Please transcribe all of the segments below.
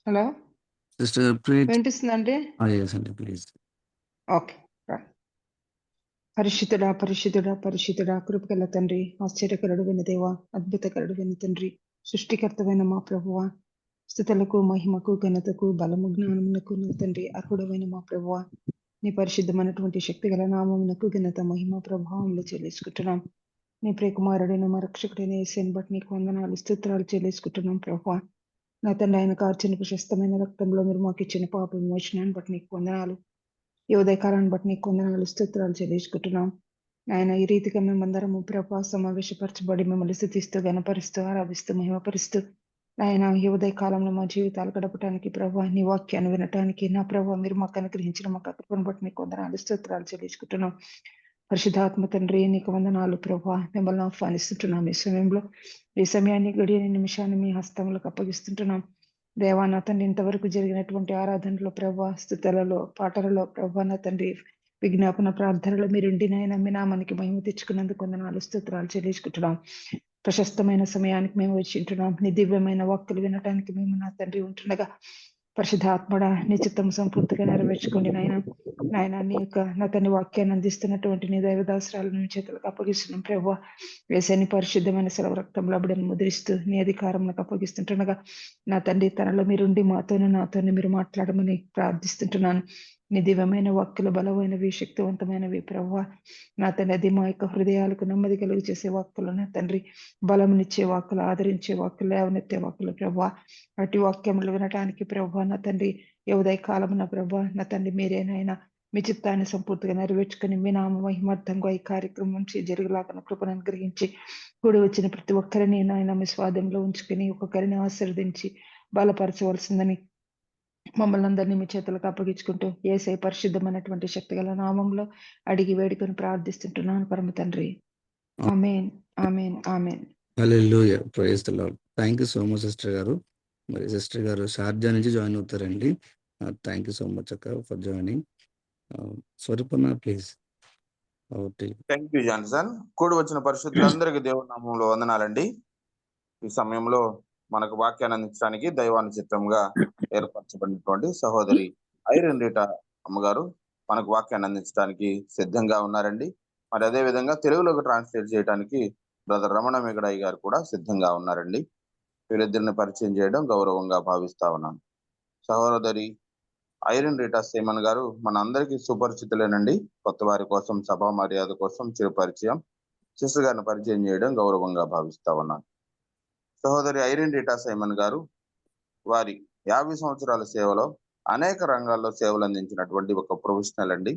Hello sister please. వినిపిస్తుందండి? yes అండి please. Okay. పరిశుద్ధుడా పరిశుద్ధుడా పరిశుద్ధుడా కృపగల తండ్రి, ఆశ్చర్యకరుడు విన దేవ, అద్భుతకరుడు విన తండ్రి, సృష్టికర్తమైన మా ప్రభువ, స్థుతులకు మహిమకు ఘనతకు బలము జ్ఞానమునకు నా తండ్రి అర్హుడమైన మా ప్రభువ, నీ పరిశుద్ధమైనటువంటి శక్తిగల నామమునకు ఘనత మహిమ ప్రభావములు చెల్లించుకుంటున్నాం. నీ ప్రియకుమారుడైన మా రక్షకుడైన యేసుని బట్టి నీకు వందనాలు స్తోత్రాలు చెల్లించుకుంటున్నాం ప్రభువ. నా తండ్రి ఆయన కార్చిన ప్రశస్తమైన రక్తంలో మీరు మాకు ఇచ్చిన పాప విమోచనాన్ని బట్టి నీకు వందనాలు. ఈ ఉదయకాలాన్ని బట్టి నీకు వందనాలు స్తోత్రాలు చెల్లించుకుంటున్నాం. ఆయన ఈ రీతిగా మేమందరము ప్రభా సమావేశపరచబడి మిమ్మల్ని స్థుతిస్తూ గణపరుస్తూ ఆరాధిస్తూ మహిమపరుస్తూ ఆయన ఈ ఉదయ కాలంలో మా జీవితాలు గడపడానికి ప్రభా నీ వాక్యాన్ని వినటానికి నా ప్రభా మీరు మాకు అనుగ్రహించిన మాకు కృపను బట్టి నీకు వందనాలు స్తోత్రాలు చెల్లించుకుంటున్నాం. పరిశుద్ధాత్మ తండ్రి నీకు వందనాలు ప్రభా, మిమ్మల్ని ఆహ్వానిస్తుంటున్నాం. ఈ సమయంలో ఈ సమయాన్ని గడియని నిమిషాన్ని మీ హస్తములకు అప్పగిస్తుంటున్నాం. దేవా నా తండ్రి ఇంతవరకు జరిగినటువంటి ఆరాధనలో ప్రభా, స్థుతులలో పాటలలో ప్రభా నా తండ్రి విజ్ఞాపన ప్రార్థనలో మీరుండి నాయన మీ నామానికి మహిమ తెచ్చుకున్నందుకు వందనాలు స్తోత్రాలు చెల్లించుకుంటున్నాం. ప్రశస్తమైన సమయానికి మేము వచ్చి ఉంటున్నాం. నీ దివ్యమైన వాక్కులు వినటానికి మేము నా తండ్రి ఉంటుండగా పరిశుద్ధాత్మడ నీ చిత్తం సంపూర్తిగా నెరవేర్చుకోండి నాయన. నాయన నీ యొక్క నా తండ్రి వాక్యాన్ని అందిస్తున్నటువంటి నీ దైవదాసరాలను చేతులకు అప్పగిస్తున్నాం ప్రభు. వేసాన్ని పరిశుద్ధమైన సెలవు రక్తంలో అబడిని ముద్రిస్తూ నీ అధికారంలోకి అప్పగిస్తుంటుండగా నా తండ్రి తనలో మీరుండి మాతోనూ నాతోనే మీరు మాట్లాడమని ప్రార్థిస్తుంటున్నాను. నీ దివ్యమైన వాక్కులు బలమైనవి శక్తివంతమైనవి ప్రభు. నా తండ్రి అది మా యొక్క హృదయాలకు నెమ్మది కలుగు చేసే వాక్కులు నా తండ్రి, బలమునిచ్చే వాక్కులు, ఆదరించే వాక్కులు, లేవనెత్తే వాక్కులు ప్రభు. అటు వాక్యములు వినటానికి ప్రభు నా తండ్రి ఏ ఉదయ కాలమున ప్రభు నా తండ్రి మీరేనైనా మీ చిత్తాన్ని సంపూర్తిగా నెరవేర్చుకుని మీ నామ మహిమార్థంగా ఈ కార్యక్రమం జరుగులాగా కృపను అనుగ్రహించి కూడి వచ్చిన ప్రతి ఒక్కరిని నాయన మీ స్వాధీనంలో ఉంచుకుని ఒక్కొక్కరిని ఆశీర్వదించి బలపరచవలసిందని మమ్మల్ని అందరినీ మీ చేతులకు అప్పగించుకుంటూ యేసయ్య పరిశుద్ధమైనటువంటి శక్తిగల నామంలో అడిగి వేడుకొని ప్రార్థిస్తుంటున్నాను పరమ తండ్రి. ఆమేన్ ఆమేన్ ఆమేన్. హల్లెలూయా, praise the Lord. Thank you so much sister గారు. మరి సిస్టర్ గారు షార్జా నుంచి జాయిన్ అవుతారండి. థ్యాంక్ యూ సో మచ్ అక్క ఫర్ జాయినింగ్. స్వరూపన్న ప్లీజ్. Thank you Johnson. కూడి వచ్చిన పరిశుద్ధులందరికీ దేవుని నామంలో వందనాలండి. ఈ సమయంలో మనకు వాక్యాన్ని అందించడానికి దైవాన్ని చిత్తంగా ఏర్పరచబడినటువంటి సహోదరి ఐరన్ రీటా అమ్మగారు మనకు వాక్యాన్ని అందించడానికి సిద్ధంగా ఉన్నారండి. మరి అదే విధంగా తెలుగులోకి ట్రాన్స్లేట్ చేయడానికి బ్రదర్ రమణ మేగడాయి గారు కూడా సిద్ధంగా ఉన్నారండి. వీరిద్దరిని పరిచయం చేయడం గౌరవంగా భావిస్తా ఉన్నాను. సహోదరి ఐరన్ రీటా సేమన్ గారు మన అందరికీ సుపరిచితులేనండి. కొత్త వారి కోసం సభా మర్యాద కోసం చిరు పరిచయం, సిస్టర్ గారిని పరిచయం చేయడం గౌరవంగా భావిస్తా ఉన్నాను. సహోదరి ఐరన్ రీటా సైమన్ గారు వారి 50 సంవత్సరాల సేవలో అనేక రంగాల్లో సేవలు అందించినటువంటి ఒక ప్రొఫెషనల్ అండి.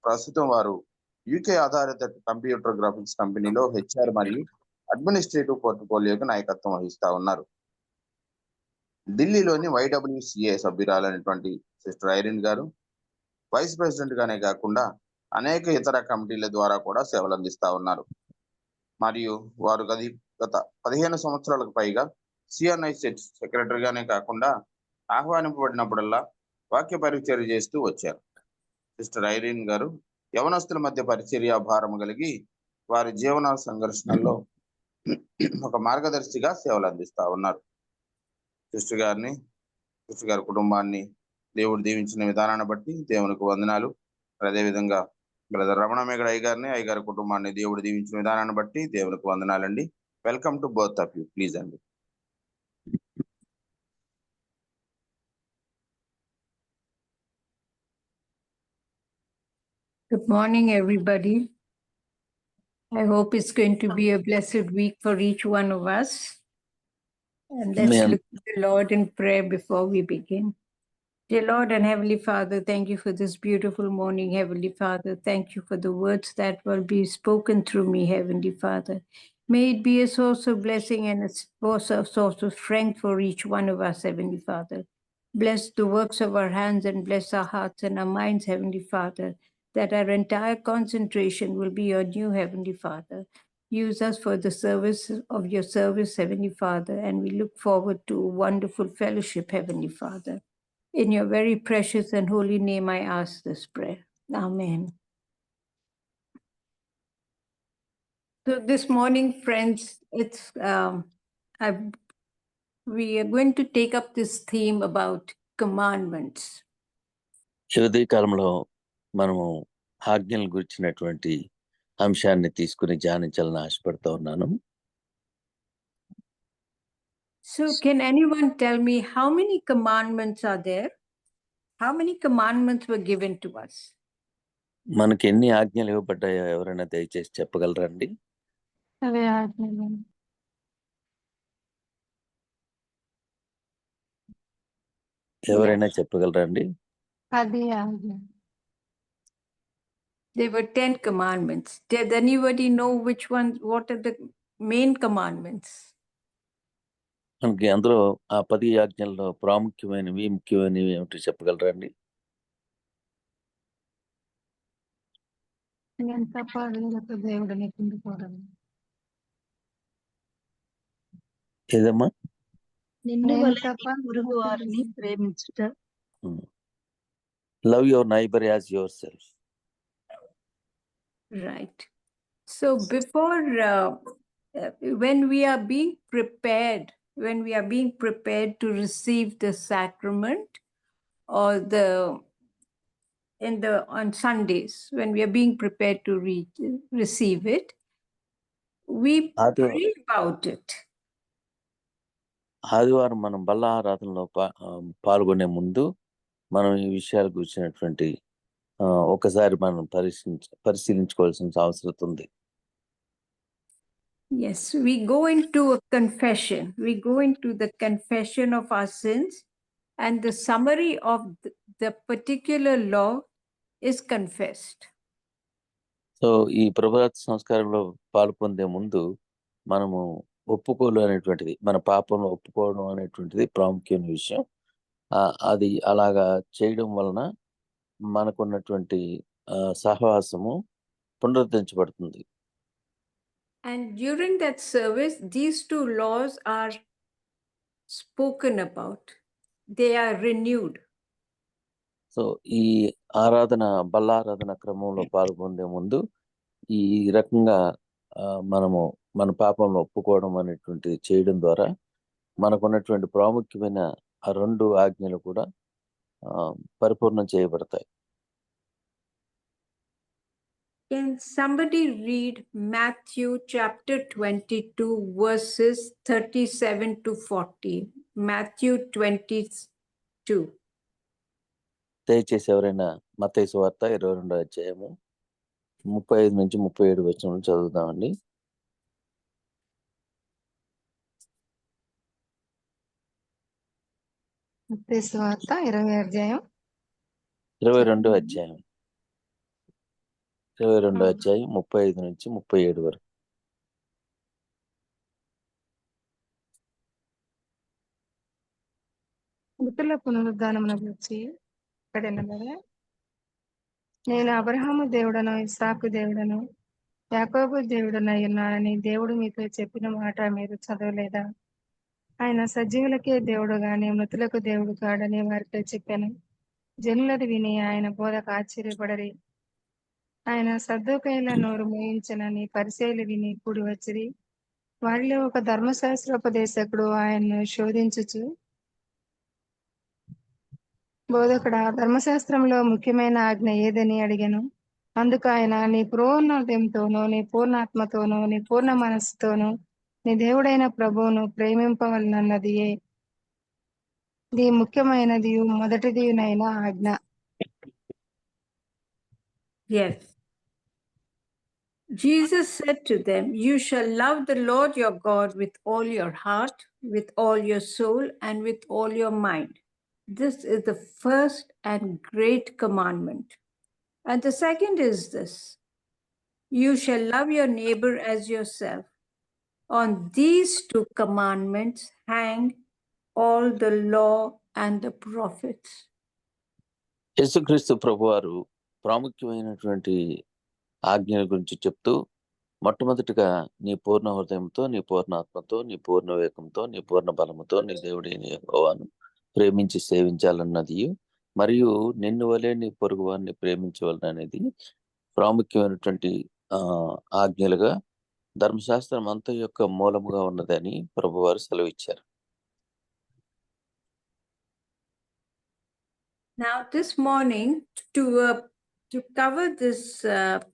ప్రస్తుతం వారు యూకే ఆధారిత కంప్యూటర్ గ్రాఫిక్స్ కంపెనీలో హెచ్ఆర్ మరియు అడ్మినిస్ట్రేటివ్ పోర్ట్ఫోలియోకి నాయకత్వం వహిస్తా ఉన్నారు. ఢిల్లీలోని YWCA సభ్యురాలైనటువంటి సిస్టర్ ఐరిన్ గారు వైస్ ప్రెసిడెంట్ గానే కాకుండా అనేక ఇతర కమిటీల ద్వారా కూడా సేవలు అందిస్తా ఉన్నారు. మరియు వారు గత 15 సంవత్సరాలకు పైగా CNI సెక్రటరీగానే కాకుండా ఆహ్వానింపబడినప్పుడల్లా వాక్య పరిచర్య చేస్తూ వచ్చారు. సిస్టర్ ఐరిన్ గారు యవనస్తుల మధ్య పరిచర్య భారం కలిగి వారి జీవన సంఘర్షణల్లో ఒక మార్గదర్శిగా సేవలు అందిస్తా ఉన్నారు. సిస్టర్ గారి కుటుంబాన్ని దేవుడు దీవించిన విధానాన్ని బట్టి దేవునికి వందనాలు. అదేవిధంగా బ్రదర్ రమణ మేగడ అయ్యగారి కుటుంబాన్ని దేవుడు దీవించిన విధానాన్ని బట్టి దేవునికి వందనాలండి. Welcome to both of you. Please అండి. Good morning, everybody. I hope it's going to be a blessed week for each one of us. And let's Amen. look to the Lord in prayer before we begin. Dear Lord and Heavenly Father, thank you for this beautiful morning, Heavenly Father. Thank you for the words that will be spoken through me, Heavenly Father. May it be a source of blessing and a source of strength for each one of us, Heavenly Father. Bless the works of our hands and bless our hearts and our minds, Heavenly Father, that our entire concentration will be on you, Heavenly Father. Use us for the service of your service, Heavenly Father, and we look forward to a wonderful fellowship, Heavenly Father. In your very precious and holy name, I ask this prayer. Amen. So this morning, friends, we are going to take up this theme about commandments. ఈ ఉదయ కాలంలో మనము ఆజ్ఞల గురించినటువంటి అంశాన్ని తీసుకుని ధ్యానించాలని ఆశపడుతూ ఉన్నాను. So can anyone tell me how many commandments are there? How many commandments were given to us? మనకి ఎన్ని ఆజ్ఞలు ఇవ్వబడ్డాయో ఎవరైనా దయచేసి చెప్పగలరండి? అవే ఆజ్ఞలు. ఎవరైనా చెప్పగలరండి? అది ఆజ్ఞ. There were 10 commandments. Does anybody know which one, what are the main commandments? మనకి అందులో ఆ 10 ఆజ్ఞల్లో ప్రాముఖ్యమైనవి ముఖ్యమైనవి ఏమిటో చెప్పగలరండి? నేను తప్ప వేరొక దేవుడిని కుండుకోవడం. ఏదమ్మా? నిన్ను నేను వలె తప్ప నీ పొరుగు వారిని ప్రేమించుట. Love your neighbour as yourself. Right. So before, when we are being prepared to receive the sacrament or on Sundays, when we are being prepared to receive it, we pray about it. ఆదివారం మనం బల్ల ఆరాధనలో పాల్గొనే ముందు మనం ఈ విషయాలు గురించినటువంటి ఒకసారి మనం పరిశీలించుకోవాల్సిన అవసరం ఉంది. Yes, we go into a confession. We go into the confession of our sins, and the summary of the particular law is confessed. So ఈ ప్రభాత సంస్కారంలో పాల్పొందే ముందు మనము ఒప్పుకోలు అనేటువంటిది, మన పాపంలో ఒప్పుకోవడం అనేటువంటిది ప్రాముఖ్యమైన విషయం. అది అలాగా చేయడం వలన మనకున్నటువంటి సహవాసము పునరుద్ధరించబడుతుంది. And during that service, these 2 laws are spoken about. They are renewed. So ఈ బల్లారాధన క్రమంలో పాల్గొనే ముందు ఈ రకంగా మనము మన పాపంలో ఒప్పుకోవడం అనేటువంటిది చేయడం ద్వారా మనకున్నటువంటి ప్రాముఖ్యమైన ఆ 2 ఆజ్ఞలు కూడా పరిపూర్ణం చేయబడతాయి. Can somebody read Matthew chapter 22 verses 37 to 40? Matthew 22. దయచేసి ఎవరైనా మత్తయి సువార్త 22వ అధ్యాయము 35 నుంచి 37 వచనం చదువుదామండి. మత్తయి సువార్త 20వ అధ్యాయం 22వ అధ్యాయం 35 నుంచి 37 వరకు. మృతుల పునరుద్ధానమును గురించి ఇక్కడ ఎన్నగా, నేను అబ్రహాము దేవుడను, ఇస్సాకు దేవుడను, యాకోబు దేవుడనై ఉన్నానని దేవుడు మీతో చెప్పిన మాట మీరు చదవలేదా? ఆయన సజీవులకే దేవుడు గాని మృతులకు దేవుడు కాడని వారితో చెప్పాను. జనులది విని ఆయన బోధకు ఆశ్చర్యపడరి. ఆయన సద్దూకయ్యుల నోరు మోయించనని పరిసయ్యులు విని కూడి వచ్చిరి. వారిలో ఒక ధర్మశాస్త్రోపదేశకుడు ఆయన్ను శోధించుచు, బోధకుడా, ధర్మశాస్త్రంలో ముఖ్యమైన ఆజ్ఞ ఏదని అడిగాను. అందుకు ఆయన, నీ పూర్ణ హృదయంతోనూ, నీ పూర్ణాత్మతోనూ, నీ పూర్ణ మనస్సుతోనూ నీ దేవుడైన ప్రభువును ప్రేమింపవలనన్నదియే ఇది ముఖ్యమైనది, మొదటిదినైన ఆజ్ఞ. Yes. Jesus said to them, you shall love the Lord your God with all your heart, with all your soul, and with all your mind. This is the first and great commandment. And the second is this, you shall love your neighbor as yourself. On these 2 commandments hang all the law and the prophets. యేసుక్రీస్తు ప్రభువారు ప్రాముఖ్యమైనటువంటి ఆజ్ఞల గురించి చెప్తూ, మొట్టమొదటిగా నీ పూర్ణ హృదయంతో, నీ పూర్ణ ఆత్మతో, నీ పూర్ణ వివేకంతో, నీ పూర్ణ బలముతో నీ దేవుడైన యెహోవాను ప్రేమించి సేవించాలన్నది, మరియు నిన్ను వలె నీ పొరుగు వారిని ప్రేమించవలననేది ప్రాముఖ్యమైనటువంటి ఆజ్ఞలుగా ధర్మశాస్త్రం అంత యొక్క మూలముగా ఉన్నదని ప్రభువారు సెలవిచ్చారు. Now, this morning, to cover this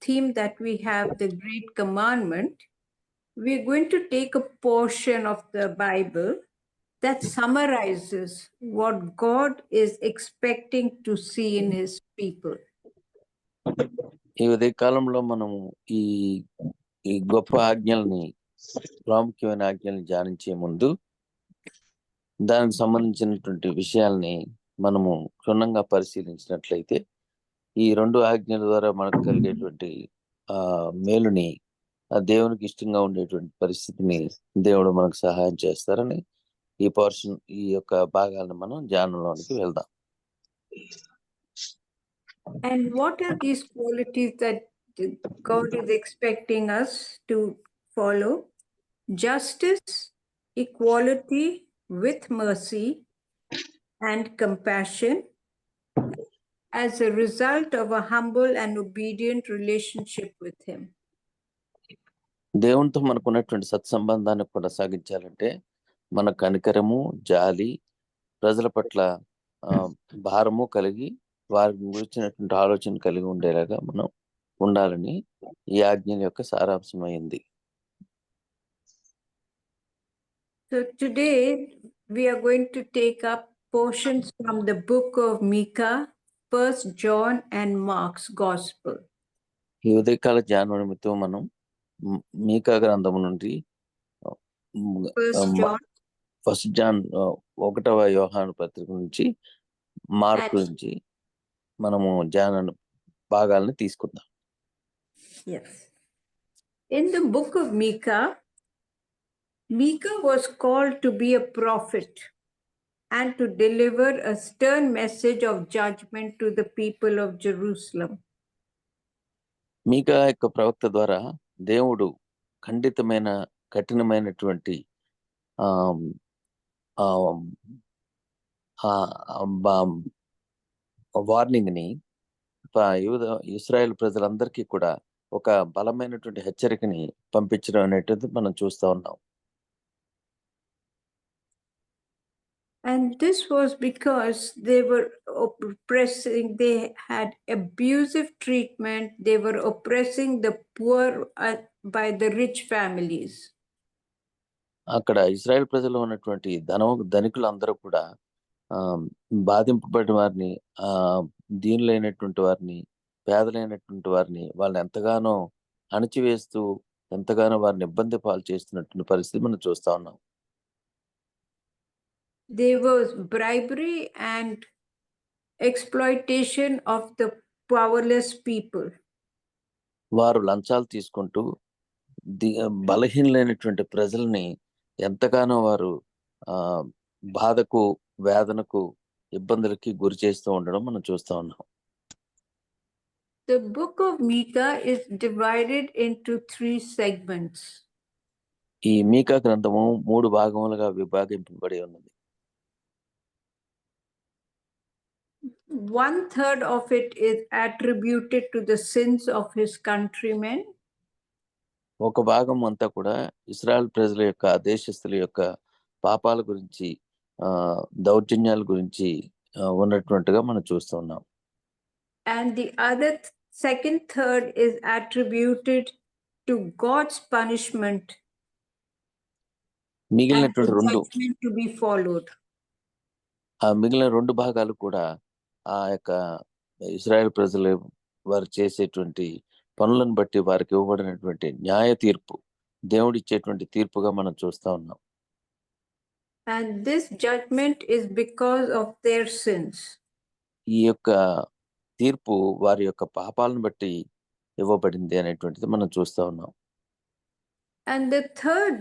theme that we have, the Great Commandment, we're going to take a portion of the Bible that summarizes what God is expecting to see in His people. ఈ ఉదయ కాలంలో మనము ఈ ఈ గొప్ప ఆజ్ఞల్ని, ప్రాముఖ్యమైన ఆజ్ఞల్ని ధ్యానించే ముందు దానికి సంబంధించినటువంటి విషయాల్ని మనము క్షుణ్ణంగా పరిశీలించినట్లయితే ఈ 2 ఆజ్ఞల ద్వారా మనకు కలిగేటువంటి మేలుని, ఆ దేవునికి ఇష్టంగా ఉండేటువంటి పరిస్థితిని దేవుడు మనకు సహాయం చేస్తారని ఈ యొక్క భాగాలను మనం ధ్యానంలోనికి వెళ్దాం. And what are these qualities that God is expecting us to follow? Justice, equality with mercy, and compassion as a result of a humble and obedient relationship with Him. దేవునితో మనకు ఉన్నటువంటి సత్సంబంధాన్ని కొనసాగించాలంటే మన కనికరము, జాలి, ప్రజల పట్ల భారము కలిగి వారి గురించినటువంటి ఆలోచన కలిగి ఉండేలాగా మనం ఉండాలని ఈ ఆజ్ఞల యొక్క సారాంశమైంది. So today we are going to take up portions from the book of Micah, 1 John and Mark's Gospel. ఈ ఉదయకాల ధ్యాన నిమిత్తం మనం మీకా గ్రంథము నుండి 1 జాన్ 1వ యోహాను పత్రిక నుంచి మార్కు నుంచి మనము ధ్యాన భాగాలను తీసుకుందాం. Yes. In the book of Micah, Micah was called to be a prophet and to deliver a stern message of judgment to the people of Jerusalem. మీకా యొక్క ప్రవక్త ద్వారా దేవుడు కఠినమైనటువంటి వార్నింగ్ ని ఇశ్రాయేల్ ప్రజలందరికీ కూడా ఒక బలమైనటువంటి హెచ్చరికని పంపించడం అనేటువంటిది మనం చూస్తా ఉన్నాం. And this was because they were oppressing, they had abusive treatment, they were oppressing the poor by the rich families. అక్కడ ఇశ్రాయేల్ ప్రజల్లో ఉన్నటువంటి ధనికులందరూ కూడా బాధింపబడిన వారిని, దీనులైనటువంటి వారిని, పేదలైనటువంటి వారిని వాళ్ళని ఎంతగానో అణచివేస్తూ ఎంతగానో వారిని ఇబ్బంది పాలు చేస్తున్నటువంటి పరిస్థితి మనం చూస్తా ఉన్నాం. There was bribery and exploitation of the powerless people. వారు లంచాలు తీసుకుంటూ బలహీనమైనటువంటి ప్రజల్ని ఎంతగానో వారు బాధకు, వేదనకు, ఇబ్బందులకి గురి చేస్తూ ఉండడం మనం చూస్తా ఉన్నాం. The book of Micah is divided into 3 segments. ఈ మీకా గ్రంథము 3 భాగములుగా విభాగింపబడి ఉన్నది. 1/3 of it is attributed to the sins of his countrymen. ఒక భాగం అంతా కూడా ఇశ్రాయేల్ ప్రజల యొక్క, దేశస్థుల యొక్క పాపాల గురించి, దౌర్జన్యాల గురించి ఉన్నటువంటిగా మనం చూస్తూ ఉన్నాం. And the other second third is attributed to God's punishment మిగిలినటువంటి and the 2 judgment to be followed. ఆ మిగిలిన 2 భాగాలు కూడా ఆ యొక్క ఇశ్రాయేల్ ప్రజలు వారు చేసేటువంటి పనులను బట్టి వారికి ఇవ్వబడినటువంటి న్యాయ తీర్పు, దేవుడిచ్చేటువంటి తీర్పుగా మనం చూస్తా ఉన్నాం. And this judgment is because of their sins. ఈ యొక్క తీర్పు వారి యొక్క పాపాలను బట్టి ఇవ్వబడింది అనేటువంటిది మనం చూస్తా ఉన్నాం. And the third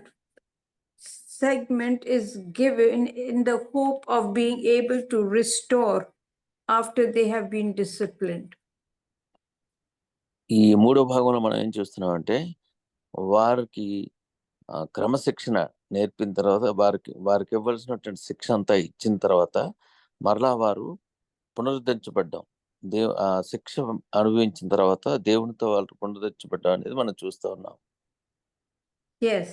segment is given in the hope of being able to restore after they have been disciplined. ఈ 3వ భాగంలో మనం ఏం చూస్తున్నామంటే వారికి క్రమశిక్షణ నేర్పిన తర్వాత వారికి ఇవ్వాల్సినటువంటి శిక్ష అంతా ఇచ్చిన తర్వాత మరలా వారు పునరుద్ధరించబడ్డం, శిక్ష అనుభవించిన తర్వాత దేవునితో వాళ్ళు పునరుద్ధరించబడ్డం అనేది మనం చూస్తూ ఉన్నాం. Yes,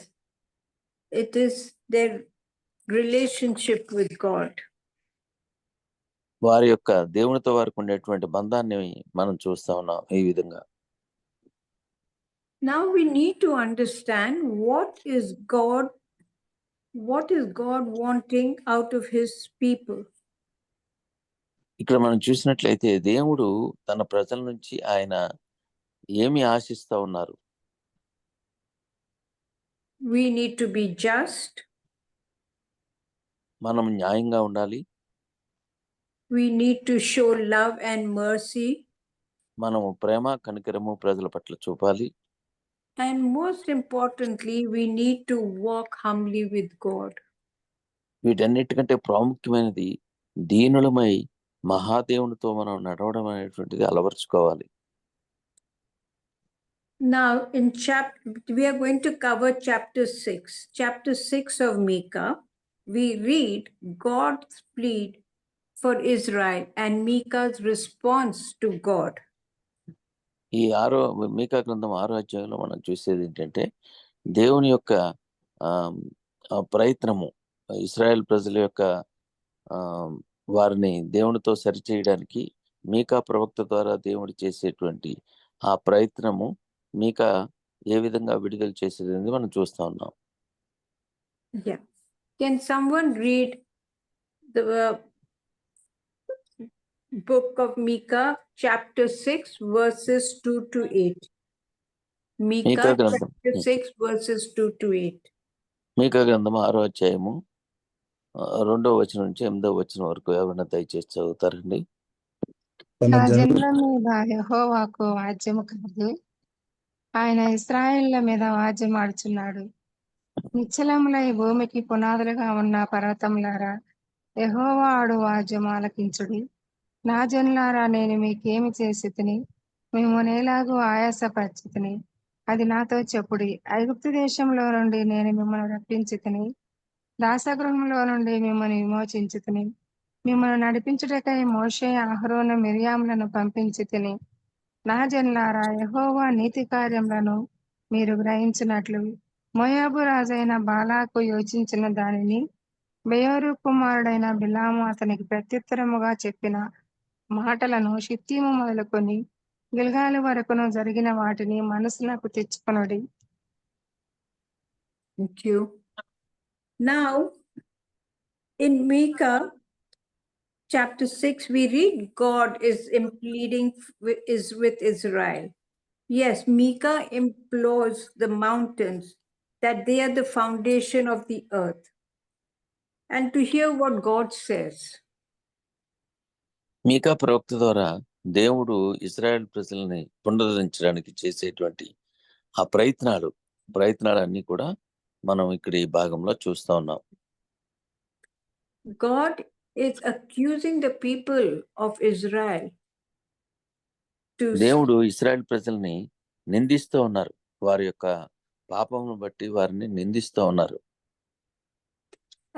it is their relationship with God. వారి యొక్క దేవునితో వారికి ఉండేటువంటి బంధాన్ని మనం చూస్తా ఉన్నాం ఈ విధంగా. Now we need to understand what is God wanting out of his people. ఇక్కడ మనం చూసినట్లయితే దేవుడు తన ప్రజల నుంచి ఆయన ఏమి ఆశిస్తా ఉన్నారు? We need to be just. మనం న్యాయంగా ఉండాలి. We need to show love and mercy. మనము ప్రేమ కనికరము ప్రజల పట్ల చూపాలి. And most importantly, we need to walk humbly with God. వీటన్నిటికంటే ప్రాముఖ్యమైనది దీనులమై మహాదేవునితో మనం నడవడం అనేటువంటిది అలవర్చుకోవాలి. Now, we are going to cover chapter 6. Chapter 6 of Micah, we read God's plea for Israel and Micah's response to God. ఈ మీకా గ్రంథం 6వ అధ్యాయంలో మనం చూసేది ఏంటంటే దేవుని యొక్క ప్రయత్నము, ఇశ్రాయేల్ ప్రజల యొక్క వారిని దేవునితో సరిచేయడానికి మీకా ప్రవక్త ద్వారా దేవుడు చేసేటువంటి ఆ ప్రయత్నము మీకా ఏ విధంగా విడుదల చేసేది అనేది మనం చూస్తా ఉన్నాం. Yeah. Can someone read the book of Micah, chapter 6, verses 2 to 8? Micah, chapter 6, verses 2 to 8. మీకా గ్రంథం 6వ అధ్యాయము 2వ వచనం నుంచి 8వ వచనం వరకు ఎవరైనా దయచేసి చదువుతారండి. నా జనుల మీద యెహోవాకు వాద్యము కలదు, ఆయన ఇశ్రాయేళ్ల మీద వాద్యం ఆడుచున్నాడు. నిశ్చలములై భూమికి పునాదులుగా ఉన్న పర్వతములారా, యెహోవా ఆడు వాద్యం ఆలకించుడి. నా జనులారా, నేను మీకేమి చేసి తిని మిమ్మల్ని ఎలాగూ ఆయాసపరచి తిని అది నాతో చెప్పుడి. ఐగుప్తు దేశంలో నుండి నేను మిమ్మల్ని రప్పించి తిని, దాసగృహంలో నుండి మిమ్మల్ని విమోచించి తిని, మిమ్మల్ని నడిపించుటకై మోషే, అహరోను, మిర్యాములను పంపించి తిని. నా జనులారా, యెహోవా నీతి కార్యములను మీరు గ్రహించినట్లు మోయాబు రాజైన బాలాకు యోచించిన దానిని బెయోరు కుమారుడైన బిలాము అతనికి ప్రత్యుత్తరముగా చెప్పిన మాటలను షిత్తీము మొదలుకొని గిల్గాలు వరకును జరిగిన వాటిని మనసులకు తెచ్చుకొనుడి. Thank you. Now, in Micah chapter 6, we read God is pleading with Israel. Yes, Micah implores the mountains that they are the foundation of the earth. And to hear what God says. మీకా ప్రవక్త ద్వారా దేవుడు ఇశ్రాయేల్ ప్రజల్ని పునరుద్ధరించడానికి చేసేటువంటి ఆ ప్రయత్నాలన్నీ కూడా మనం ఇక్కడ ఈ భాగంలో చూస్తా ఉన్నాం. God is accusing the people of Israel. దేవుడు ఇశ్రాయేల్ ప్రజల్ని నిందిస్తూ ఉన్నారు. వారి యొక్క పాపమును బట్టి వారిని నిందిస్తూ ఉన్నారు.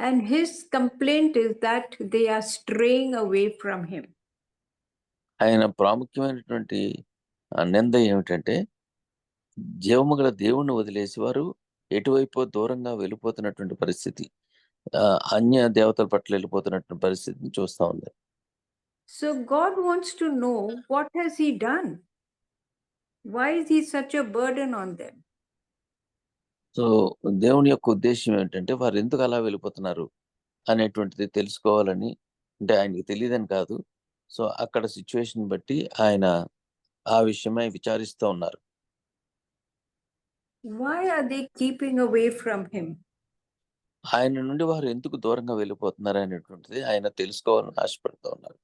And his complaint is that they are straying away from him. ఆయన ప్రాముఖ్యమైనటువంటి నింద ఏమిటంటే జీవము గల దేవుణ్ణి వదిలేసి వారు ఎటువైపు దూరంగా వెళ్ళిపోతున్నటువంటి పరిస్థితి, అన్య దేవతల పట్ల వెళ్ళిపోతున్నటువంటి పరిస్థితిని చూస్తా ఉంది. So God wants to know, what has he done? Why is he such a burden on them? So దేవుని యొక్క ఉద్దేశం ఏంటంటే వారు ఎందుకు అలా వెళ్ళిపోతున్నారు అనేటువంటిది తెలుసుకోవాలని, అంటే ఆయనకి తెలియదని కాదు. సో అక్కడ సిచ్యువేషన్ బట్టి ఆయన ఆ విషయమై విచారిస్తూ ఉన్నారు. Why are they keeping away from him? ఆయన నుండి వారు ఎందుకు దూరంగా వెళ్ళిపోతున్నారు అనేటువంటిది ఆయన తెలుసుకోవాలని ఆశపడుతూ ఉన్నారు.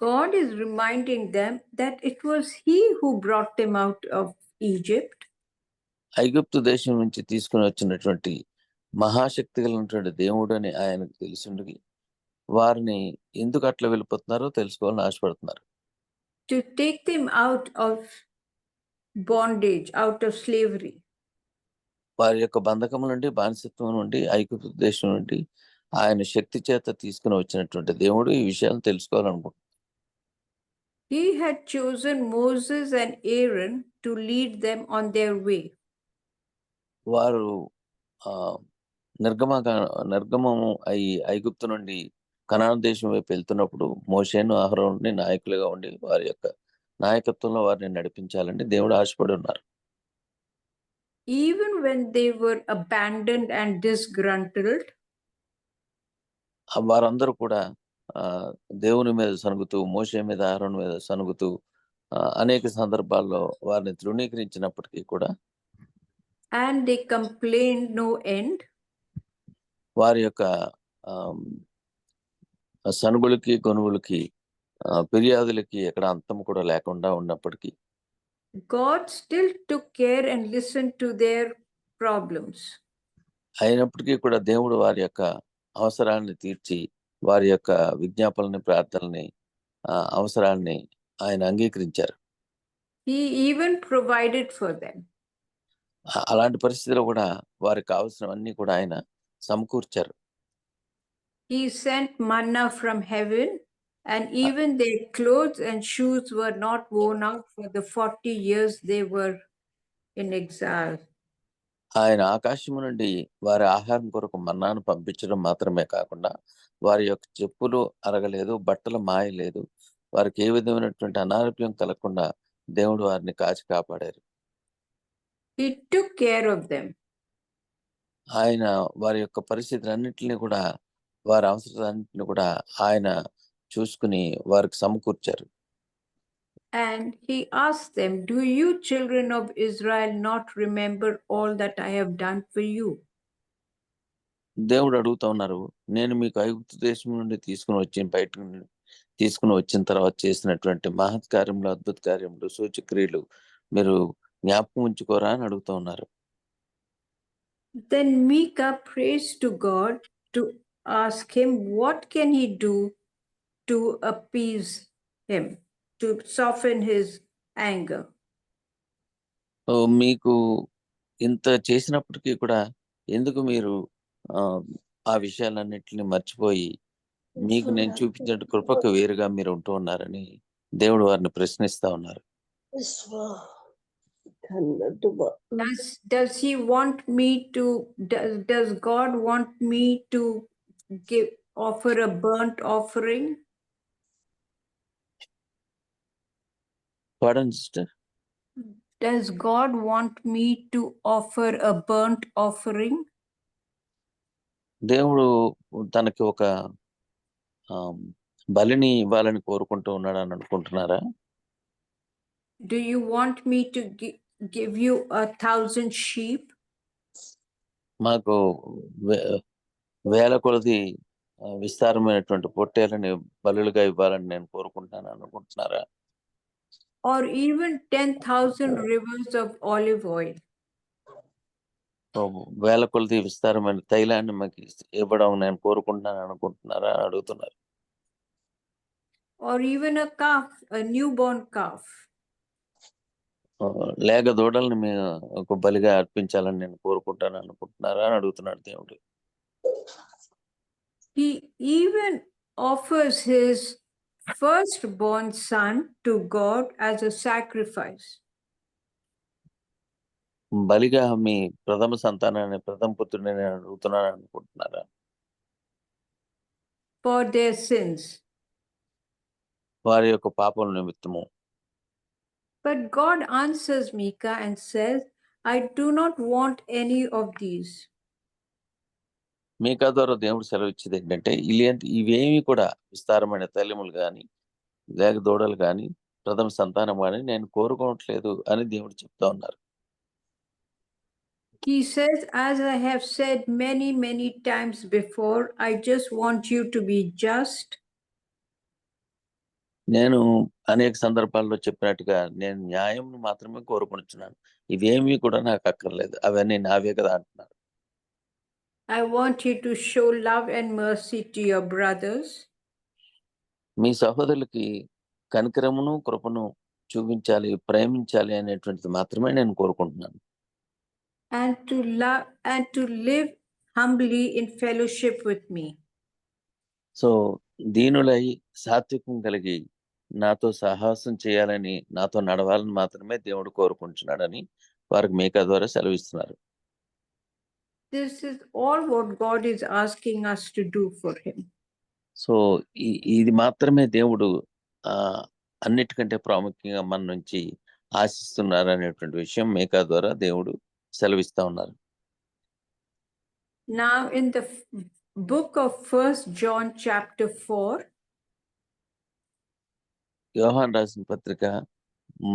God is reminding them that it was he who brought them out of Egypt. ఐగుప్తు దేశం నుంచి తీసుకుని వచ్చినటువంటి మహాశక్తి కలిగినటువంటి దేవుడు అని ఆయనకు తెలిసిండి వారిని ఎందుకు అట్లా వెళ్ళిపోతున్నారో తెలుసుకోవాలని ఆశపడుతున్నారు. To take them out of bondage, out of slavery. వారి యొక్క బంధకం నుండి, బానిసత్వం నుండి, ఐగుప్తు దేశం నుండి ఆయన శక్తి చేత తీసుకుని వచ్చినటువంటి దేవుడు ఈ విషయాలను తెలుసుకోవాలనుకుంటున్నారు. He had chosen Moses and Aaron to lead them on their way. వారు నిర్గమము అయి ఐగుప్తు నుండి కనాను దేశం వైపు వెళ్తున్నప్పుడు మోషేను అహరోనుని నాయకులుగా ఉండి వారి యొక్క నాయకత్వంలో వారిని నడిపించాలని దేవుడు ఆశపడి ఉన్నారు. Even when they were abandoned and disgruntled, వారందరూ కూడా దేవుని మీద సనుగుతూ, మోషే మీద, అహరోను మీద సనుగుతూ అనేక సందర్భాల్లో వారిని తృణీకరించినప్పటికీ కూడా, and they complained no end, వారి యొక్క సనుగులకి, గొనుగులకి, ఫిర్యాదులకి ఎక్కడ అంతం కూడా లేకుండా ఉన్నప్పటికీ, God still took care and listened to their problems. అయినప్పటికీ కూడా దేవుడు వారి యొక్క అవసరాన్ని తీర్చి, వారి యొక్క విజ్ఞాపనని, ప్రార్థనని, అవసరాన్ని ఆయన అంగీకరించారు. He even provided for them. అలాంటి పరిస్థితిలో కూడా వారికి కావాల్సినవన్నీ కూడా ఆయన సమకూర్చారు. He sent manna from heaven, and even their clothes and shoes were not worn out for the 40 years they were in exile. ఆయన ఆకాశము నుండి వారి ఆహారం కొరకు మన్నాను పంపించడం మాత్రమే కాకుండా వారి యొక్క చెప్పులు అరగలేదు, బట్టలు మాయలేదు, వారికి ఏ విధమైనటువంటి అనారోగ్యం కలగకుండా దేవుడు వారిని కాచి కాపాడారు. He took care of them. ఆయన వారి యొక్క పరిస్థితులన్నింటినీ కూడా, వారి అవసరాలన్నింటినీ కూడా ఆయన చూసుకుని వారికి సమకూర్చారు. And he asked them, "Do you children of Israel not remember all that I have done for you?" దేవుడు అడుగుతా ఉన్నారు, నేను మీకు ఐగుప్తు దేశం నుండి తీసుకుని వచ్చిన తర్వాత చేసినటువంటి మహత్ కార్యములు, అద్భుత కార్యములు, సూచక్రియలు మీరు జ్ఞాపకం ఉంచుకోరా అని అడుగుతూ ఉన్నారు. Then Micah prays to God to ask him what can he do to appease him, to soften his anger. మీకు ఇంత చేసినప్పటికీ కూడా ఎందుకు మీరు ఆ విషయాలన్నింటినీ మర్చిపోయి మీకు నేను చూపించిన కృపకు వేరుగా మీరు ఉంటూ ఉన్నారని దేవుడు వారిని ప్రశ్నిస్తా ఉన్నారు. Does he want me to, does God want me to offer a burnt offering? Pardon, sister? Does God want me to offer a burnt offering? దేవుడు తనకి ఒక బలిని ఇవ్వాలని కోరుకుంటూ ఉన్నాడు అని అనుకుంటున్నారా? Do you want me to give you 1,000 sheep? మాకు వేల కొలది విస్తారమైనటువంటి పొట్టేలని బలులుగా ఇవ్వాలని నేను కోరుకుంటున్నాను అనుకుంటున్నారా? Or even 10,000 rivers of olive oil? వేల కొలది విస్తారమైన తైలాన్ని మాకు ఇవ్వడం నేను కోరుకుంటున్నాను అనుకుంటున్నారా అడుగుతున్నారు. Or even a calf, a newborn calf? లేక దూడల్ని మేము ఒక బలిగా అర్పించాలని నేను కోరుకుంటాను అనుకుంటున్నారా అని అడుగుతున్నాడు దేవుడు. He even offers his firstborn son to God as a sacrifice. బలిగా మీ ప్రథమ సంతానాన్ని, ప్రథమ పుత్రుడిని నేను అడుగుతున్నాను అనుకుంటున్నారా? For their sins. వారి యొక్క పాపల నిమిత్తము. But God answers Micah and says, I do not want any of these. మీకా ద్వారా దేవుడు సెలవిచ్చేది ఏంటంటే ఇవేమి కూడా విస్తారమైన తల్లిములు కానీ లేక దూడలు కానీ ప్రథమ సంతానం కానీ నేను కోరుకోవట్లేదు అని దేవుడు చెప్తా ఉన్నారు. He says, as I have said many, many times before, I just want you to be just. నేను అనేక సందర్భాల్లో చెప్పినట్టుగా నేను న్యాయం మాత్రమే కోరుకుంటున్నాను, ఇవేమీ కూడా నాకు అక్కర్లేదు, అవన్నీ నావే కదా అంటున్నారు. I want you to show love and mercy to your brothers. మీ సహోదరులకి కనికరమును కృపను చూపించాలి, ప్రేమించాలి అనేటువంటిది మాత్రమే నేను కోరుకుంటున్నాను. And to love and to live humbly in fellowship with me. So దీనులై సాత్వికం కలిగి నాతో సహవాసం చేయాలని, నాతో నడవాలని మాత్రమే దేవుడు కోరుకుంటున్నాడని వారికి మీకా ద్వారా సెలవిస్తున్నారు. This is all what God is asking us to do for him. So ఇది మాత్రమే దేవుడు అన్నిటికంటే ప్రాముఖ్యంగా మన నుంచి ఆశిస్తున్నారు అనేటువంటి విషయం మేకా ద్వారా దేవుడు సెలవిస్తా ఉన్నారు. Now in the book of 1 John chapter 4, యోహాను రాసిన పత్రిక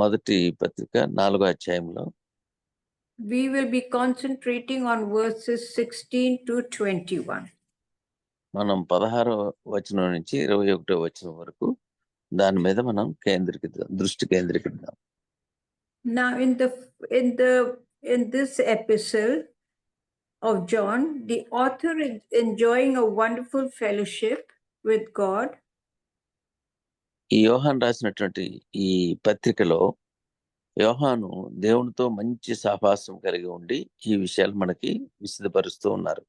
మొదటి పత్రిక 4వ అధ్యాయంలో we will be concentrating on verses 16 to 21. మనం 16వ వచనం నుంచి 21వ వచనం వరకు దాని మీద మనం దృష్టి కేంద్రీకరిద్దాం. Now in this epistle of John, the author is enjoying a wonderful fellowship with God. ఈ యోహాను రాసినటువంటి ఈ పత్రికలో యోహాను దేవునితో మంచి సహవాసం కలిగి ఉండి ఈ విషయాలు మనకి విశదపరుస్తూ ఉన్నారు.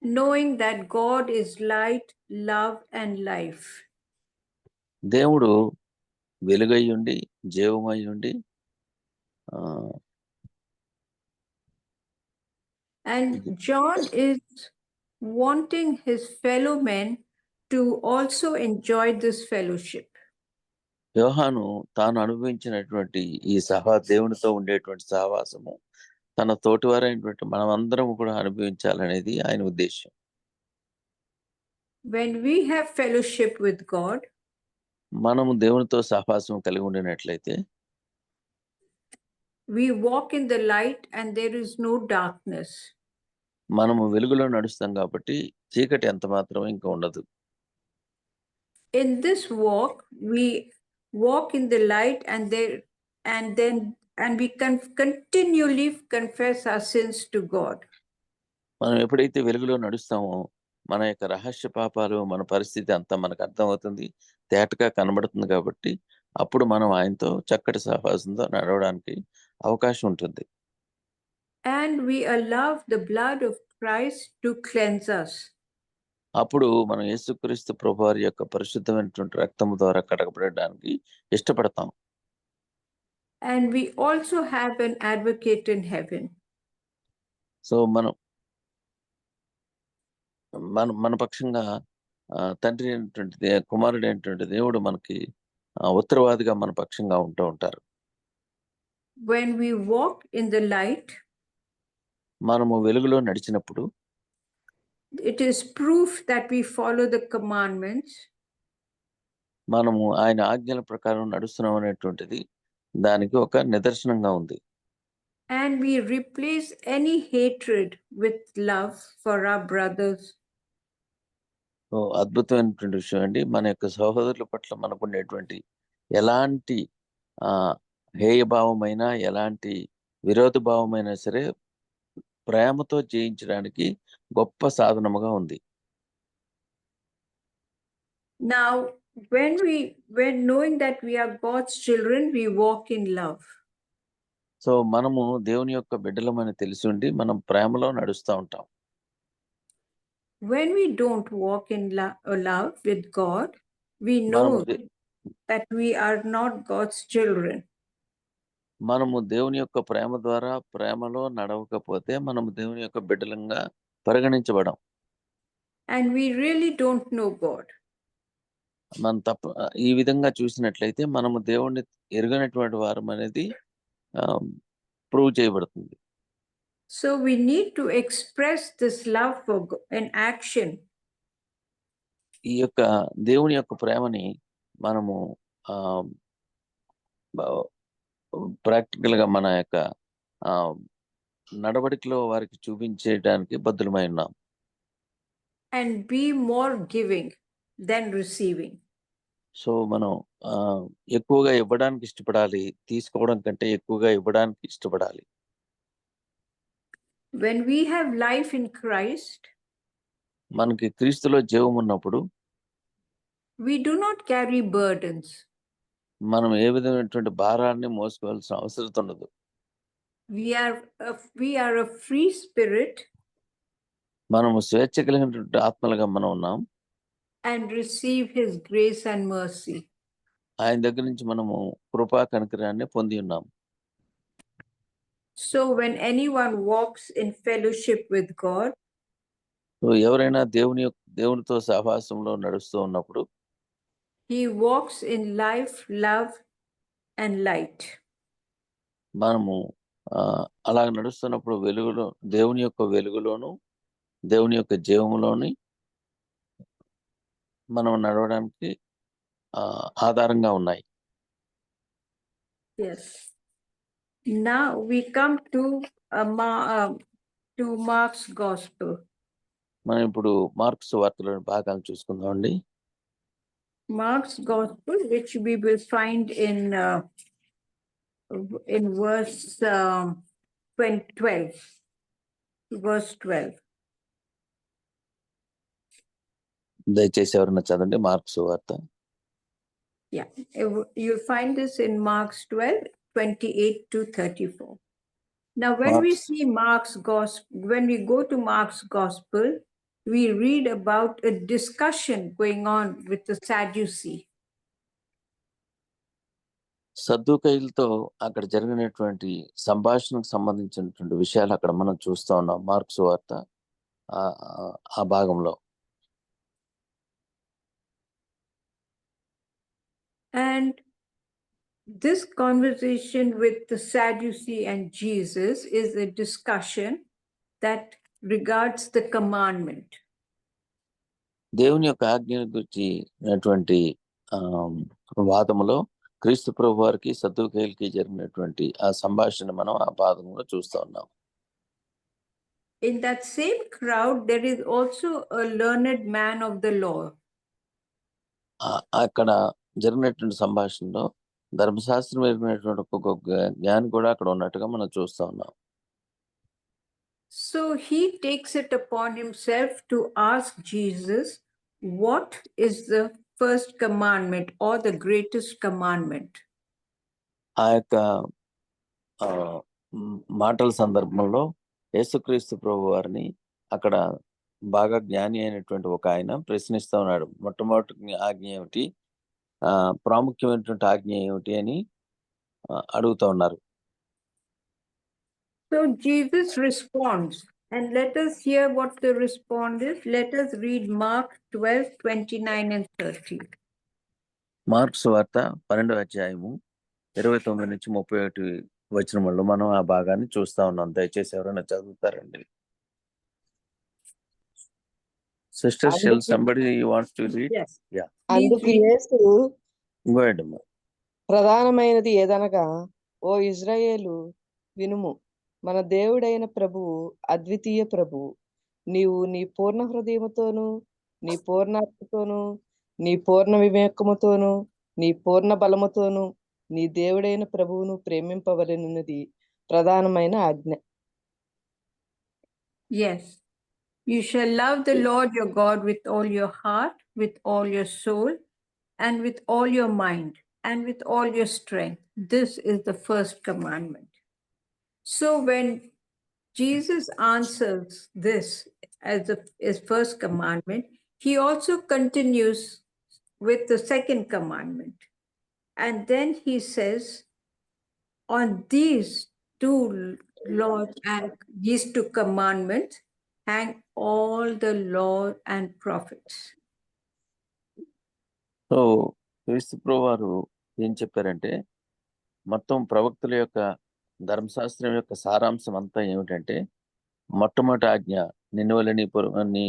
Knowing that God is light, love, and life. దేవుడు వెలుగై ఉండి జీవమై ఉండి and John is wanting his fellow men to also enjoy this fellowship. యోహాను తాను అనుభవించినటువంటి ఈ దేవునితో ఉండేటువంటి సహవాసము తన తోటివారైనటువంటి మనమందరం కూడా అనుభవించాలనేది ఆయన ఉద్దేశం. When we have fellowship with God, మనము దేవునితో సహవాసం కలిగి ఉండినట్లయితే we walk in the light and there is no darkness. మనము వెలుగులో నడుస్తాం కాబట్టి చీకటి ఎంత మాత్రం ఇంకా ఉండదు. In this walk, we walk in the light and we can continually confess our sins to God. మనం ఎప్పుడైతే వెలుగులో నడుస్తామో మన యొక్క రహస్య పాపాలు మన పరిస్థితి అంతా మనకు అర్థమవుతుంది, తేటగా కనబడుతుంది. కాబట్టి అప్పుడు మనం ఆయనతో చక్కటి సహవాసంతో నడవడానికి అవకాశం ఉంటుంది. And we allow the blood of Christ to cleanse us. అప్పుడు మనం యేసుక్రీస్తు ప్రభువారి యొక్క పరిశుద్ధమైనటువంటి రక్తము ద్వారా కడగబడడానికి ఇష్టపడతాం. And we also have an advocate in heaven. So మన పక్షంగా తండ్రి అయినటువంటి కుమారుడు అయినటువంటి దేవుడు మనకి ఉత్తరవాదిగా మన పక్షంగా ఉంటూ ఉంటారు. When we walk in the light, మనము వెలుగులో నడిచినప్పుడు it is proof that we follow the commandments. మనము ఆయన ఆజ్ఞల ప్రకారం నడుస్తున్నాం అనేటువంటిది దానికి ఒక నిదర్శనంగా ఉంది. And we replace any hatred with love for our brothers. అద్భుతమైనటువంటి విషయం అండి. మన యొక్క సహోదరుల పట్ల మనకు ఉండేటువంటి ఎలాంటి హేయభావమైనా ఎలాంటి విరోధ భావమైనా సరే ప్రేమతో జయించడానికి గొప్ప సాధనముగా ఉంది. Now, when knowing that we are God's children, we walk in love. So మనము దేవుని యొక్క బిడ్డలమని తెలిసి ఉండి మనం ప్రేమలో నడుస్తూ ఉంటాం. When we don't walk in love with God, we know that we are not God's children. మనము దేవుని యొక్క ప్రేమ ద్వారా ప్రేమలో నడవకపోతే మనము దేవుని యొక్క బిడ్డలంగా పరిగణించబడం. And we really don't know God. మనం ఈ విధంగా చూసినట్లయితే మనము దేవుణ్ణి ఎరుగనటువంటి వారం అనేది ప్రూవ్ చేయబడుతుంది. So we need to express this love for God in action. ఈ యొక్క దేవుని యొక్క ప్రేమని మనము ప్రాక్టికల్ గా మన యొక్క నడవడికలో వారికి చూపించడానికి బద్దులమై ఉన్నాం. And be more giving than receiving. So మనం ఎక్కువగా ఇవ్వడానికి ఇష్టపడాలి, తీసుకోవడం కంటే ఎక్కువగా ఇవ్వడానికి ఇష్టపడాలి. When we have life in Christ, మనకి క్రీస్తులో జీవం ఉన్నప్పుడు we do not carry burdens. మనం ఏ విధమైనటువంటి భారాన్ని మోసుకోవాల్సిన అవసరం ఉండదు. We are a free spirit. మనము స్వేచ్ఛ కలిగినటువంటి ఆత్మలుగా మనం ఉన్నాం. And receive his grace and mercy. ఆయన దగ్గర నుంచి మనము కృపా కనికరాన్ని పొంది ఉన్నాం. So when anyone walks in fellowship with God, ఎవరైనా దేవునితో సహవాసంలో నడుస్తూ ఉన్నప్పుడు he walks in life, love, and light. మనము అలా నడుస్తున్నప్పుడు దేవుని యొక్క వెలుగులోను దేవుని యొక్క జీవములోని మనం నడవడానికి ఆధారంగా ఉన్నాయి. Yes. Now we come to Mark's Gospel. మనం ఇప్పుడు మార్క్స్ వార్తలోని భాగాలు చూసుకుందామండి. Mark's Gospel, which we will find in verse 12. Verse 12. దయచేసి ఎవరైనా చదవండి మార్క్స్ వార్త. Yeah, you'll find this in Mark's 12, 28 to 34. Now, when we see Mark's Gospel, when we go to Mark's Gospel, we read about a discussion going on with the Sadducee. సద్దూకయ్యులతో అక్కడ జరిగినటువంటి సంభాషణకు సంబంధించినటువంటి విషయాలు అక్కడ మనం చూస్తూ ఉన్నాం మార్క్స్ వార్త ఆ భాగంలో. And this conversation with the Sadducee and Jesus is a discussion that regards the commandment. దేవుని యొక్క ఆజ్ఞ గురించినటువంటి వాదములో క్రీస్తు ప్రభు వారికి సద్దూకయ్యులకి జరిగినటువంటి ఆ సంభాషణ మనం ఆ భాగంలో చూస్తూ ఉన్నాం. In that same crowd, there is also a learned man of the law. అక్కడ జరిగినటువంటి సంభాషణలో ధర్మశాస్త్రం జరిగినటువంటి ఒక జ్ఞాని కూడా అక్కడ ఉన్నట్టుగా మనం చూస్తూ ఉన్నాం. So he takes it upon himself to ask Jesus, what is the first commandment or the greatest commandment? ఆ యొక్క మాటల సందర్భంలో యేసుక్రీస్తు ప్రభు వారిని అక్కడ బాగా జ్ఞాని అయినటువంటి ఒక ఆయన ప్రశ్నిస్తూ ఉన్నాడు. మొట్టమొదటి ఆజ్ఞ ఏమిటి, ప్రాముఖ్యమైనటువంటి ఆజ్ఞ ఏమిటి అని అడుగుతూ ఉన్నారు. So Jesus responds, and let us hear what the response is. Let us read Mark 12, 29 and 30. Marks వార్త 12వ అధ్యాయము 29 నుంచి 31 వచనములలో మనం ఆ భాగాన్ని చూస్తా ఉన్నాం. దయచేసి ఎవరైనా చదువుతారండి. Sister Shell, somebody wants to read? Yes. Yeah. అందుకు యేసు Go ahead, అమ్మా. ప్రధానమైనది ఏదనగా, ఓ ఇజ్రాయేలు వినుము, మన దేవుడైన ప్రభువు అద్వితీయ ప్రభువు. నీవు నీ పూర్ణ హృదయముతోను, నీ పూర్ణాత్మతోను, నీ పూర్ణ వివేకముతోను, నీ పూర్ణ బలముతోను నీ దేవుడైన ప్రభువును ప్రేమింపవలెనున్నది ప్రధానమైన ఆజ్ఞ. Yes. You shall love the Lord your God with all your heart, with all your soul, and with all your mind, and with all your strength. This is the first commandment. So when Jesus answers this as his first commandment, he also continues with the second commandment. And then he says, on these two laws and these two commandments hang all the law and prophets. So క్రీస్తు ప్రభు వారు ఏం చెప్పారంటే, మొత్తం ప్రవక్తుల యొక్క ధర్మశాస్త్రం యొక్క సారాంశం అంతా ఏమిటంటే, మొట్టమొదటి ఆజ్ఞ నిన్ను వల్ల నీ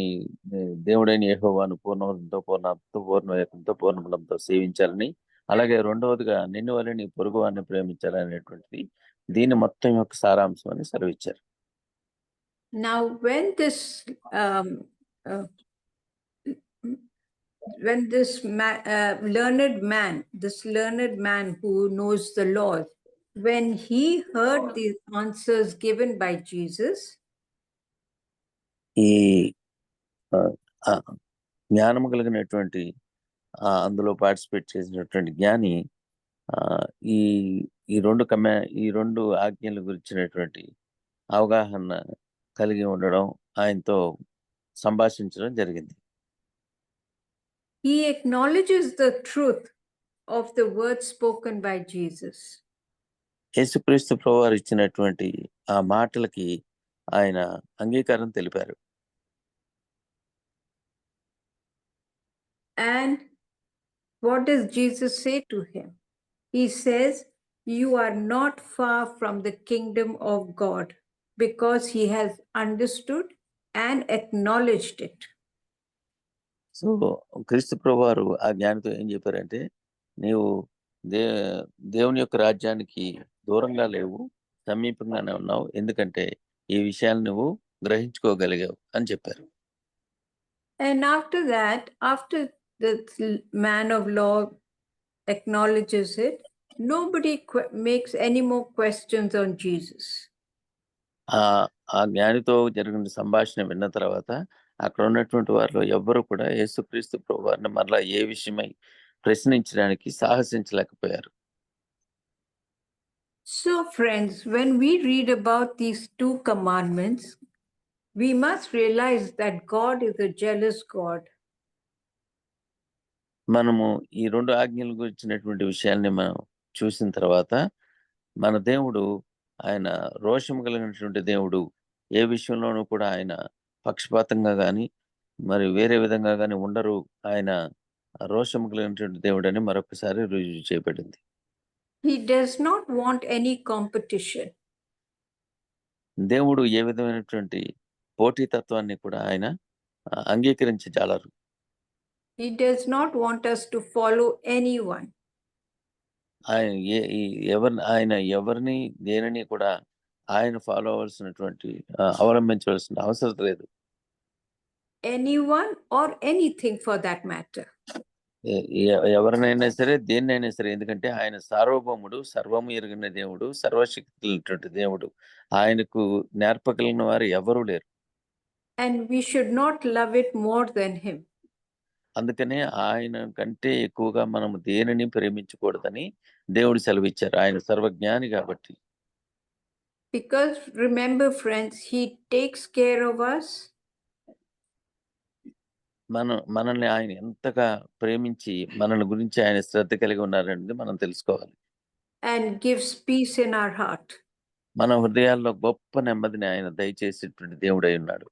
దేవుడైన యెహోవాను పూర్ణంతో పూర్ణాత్మతో పూర్ణ వేగంతో పూర్ణ బలంతో సేవించాలని, అలాగే రెండవదిగా నిన్ను వల్ల నీ పొరుగువాన్ని ప్రేమించాలనేటువంటిది దీని మొత్తం యొక్క సారాంశం అని సెలవిచ్చారు. Now when this learned man who knows the law, when he heard these answers given by Jesus, ఈ జ్ఞానం కలిగినటువంటి అందులో పార్టిసిపేట్ చేసినటువంటి జ్ఞాని ఈ రెండు ఆజ్ఞల గురించినటువంటి అవగాహన కలిగి ఉండడం, ఆయనతో సంభాషించడం జరిగింది. he acknowledges the truth of the words spoken by Jesus. యేసుక్రీస్తు ప్రభువారు ఇచ్చినటువంటి ఆ మాటలకి ఆయన అంగీకారం తెలిపారు. And what does Jesus say to him? He says, "You are not far from the kingdom of God," because he has understood and acknowledged it. So క్రీస్తు ప్రభువారు ఆ జ్ఞానితో ఏం చెప్పారంటే, నీవు దే దేవుని యొక్క రాజ్యానికి దూరంగా లేవు, సమీపంగానే ఉన్నావు, ఎందుకంటే ఈ విషయాలు నువ్వు గ్రహించుకోగలిగావు అని చెప్పారు. And after that, after the man of law acknowledges it, nobody makes any more questions on Jesus. ఆ జ్ఞానితో జరిగిన సంభాషణ విన్న తర్వాత అక్కడ ఉన్నటువంటి వారిలో ఎవ్వరు కూడా యేసుక్రీస్తు ప్రభువారిని మరలా ఏ విషయమై ప్రశ్నించడానికి సాహసించలేకపోయారు. So friends, when we read about these two commandments, we must realize that God is a jealous God. మనము ఈ రెండు ఆజ్ఞల గురించినటువంటి విషయాల్ని మనం చూసిన తర్వాత మన దేవుడు ఆయన రోషం కలిగినటువంటి దేవుడు, ఏ విషయంలోనూ కూడా ఆయన పక్షపాతంగా కానీ మరి వేరే విధంగా కానీ ఉండరు, ఆయన రోషం కలిగినటువంటి దేవుడు అని మరొకసారి రుజువు చేయబడింది. He does not want any competition. దేవుడు ఏ విధమైనటువంటి పోటీతత్వాన్ని కూడా ఆయన అంగీకరించజాలరు. He does not want us to follow anyone. ఆయన ఎవరిని దేనిని కూడా ఆయన ఫాలో అవ్వాల్సినటువంటి అవలంబించవలసిన అవసరం లేదు. Anyone or anything for that matter. ఎవరినైనా సరే దేన్నైనా సరే, ఎందుకంటే ఆయన సార్వభౌముడు, సర్వము ఎరిగిన దేవుడు, సర్వశక్తి దేవుడు, ఆయనకు నేర్పగలిగిన వారు ఎవరూ లేరు. And we should not love it more than him. అందుకనే ఆయన కంటే ఎక్కువగా మనం దేనిని ప్రేమించకూడదని దేవుడు సెలవిచ్చారు, ఆయన సర్వజ్ఞాని కాబట్టి. Because remember friends, he takes care of us. మనల్ని ఆయన ఎంతగా ప్రేమించి మనల్ని గురించి ఆయన శ్రద్ధ కలిగి ఉన్నారనేది మనం తెలుసుకోవాలి. And gives peace in our heart. మన హృదయాల్లో గొప్ప నెమ్మదిని ఆయన దయచేసేటువంటి దేవుడై ఉన్నాడు.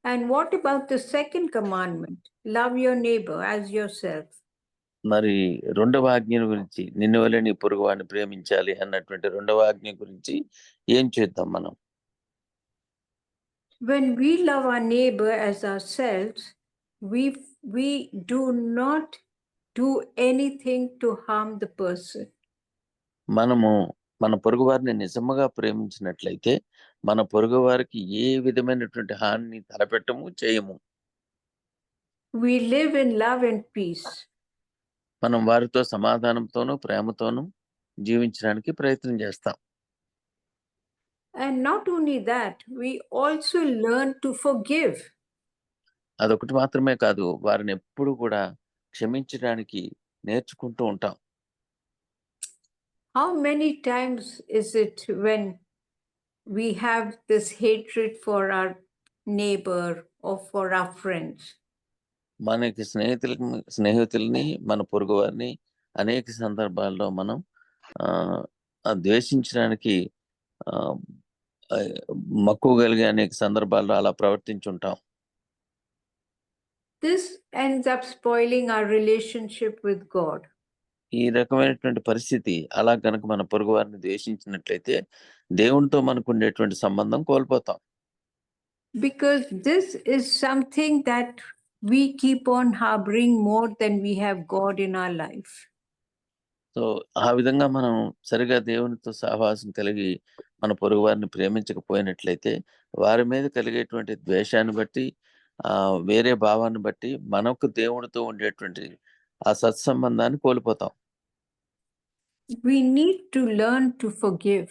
And what about the second commandment? Love your neighbor as yourself. మరి రెండవ ఆజ్ఞ గురించి, నిన్ను వలె నీ పొరుగువాడిని ప్రేమించాలి అన్నటువంటి రెండవ ఆజ్ఞ గురించి ఏం చేద్దాం మనం? When we love our neighbor as ourselves, we do not do anything to harm the person. మనము మన పొరుగు వారిని నిజముగా ప్రేమించినట్లయితే మన పొరుగు వారికి ఏ విధమైనటువంటి హానిని తలపెట్టము, చేయము. We live in love and peace. మనం వారితో సమాధానంతోనూ ప్రేమతోనూ జీవించడానికి ప్రయత్నం చేస్తాం. And not only that, we also learn to forgive. అదొకటి మాత్రమే కాదు, వారిని ఎప్పుడు కూడా క్షమించడానికి నేర్చుకుంటూ ఉంటాం. How many times is it when we have this hatred for our neighbor or for our friends? మనకి స్నేహితుల్ని మన పొరుగు వారిని అనేక సందర్భాల్లో మనం ద్వేషించడానికి మక్కువ కలిగే అనేక సందర్భాల్లో అలా ప్రవర్తించుంటాం. This ends up spoiling our relationship with God. ఈ రకమైనటువంటి పరిస్థితి అలా కనుక మన పొరుగు వారిని ద్వేషించినట్లయితే దేవునితో మనకు ఉండేటువంటి సంబంధం కోల్పోతాం. Because this is something that we keep on harboring more than we have God in our life. So ఆ విధంగా మనం సరిగా దేవునితో సహవాసం కలిగి మన పొరుగు వారిని ప్రేమించకపోయినట్లయితే వారి మీద కలిగేటువంటి ద్వేషాన్ని బట్టి వేరే భావాన్ని బట్టి మనకు దేవునితో ఉండేటువంటి ఆ సత్సంబంధాన్ని కోల్పోతాం. We need to learn to forgive.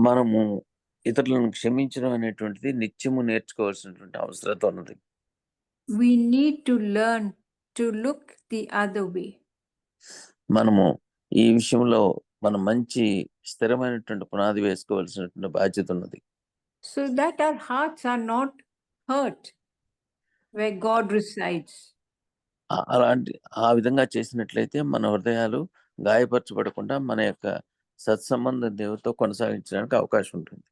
మనము ఇతరులను క్షమించడం అనేటువంటిది నిత్యము నేర్చుకోవాల్సినటువంటి అవసరం ఉన్నది. We need to learn to look the other way. మనము ఈ విషయంలో మనం మంచి స్థిరమైనటువంటి పునాది వేసుకోవాల్సినటువంటి బాధ్యత ఉన్నది. So that our hearts are not hurt where God resides. ఆ విధంగా చేసినట్లయితే మన హృదయాలు గాయపరచబడకుండా మన యొక్క సత్సంబంధం దేవుడితో కొనసాగించడానికి అవకాశం ఉంటుంది.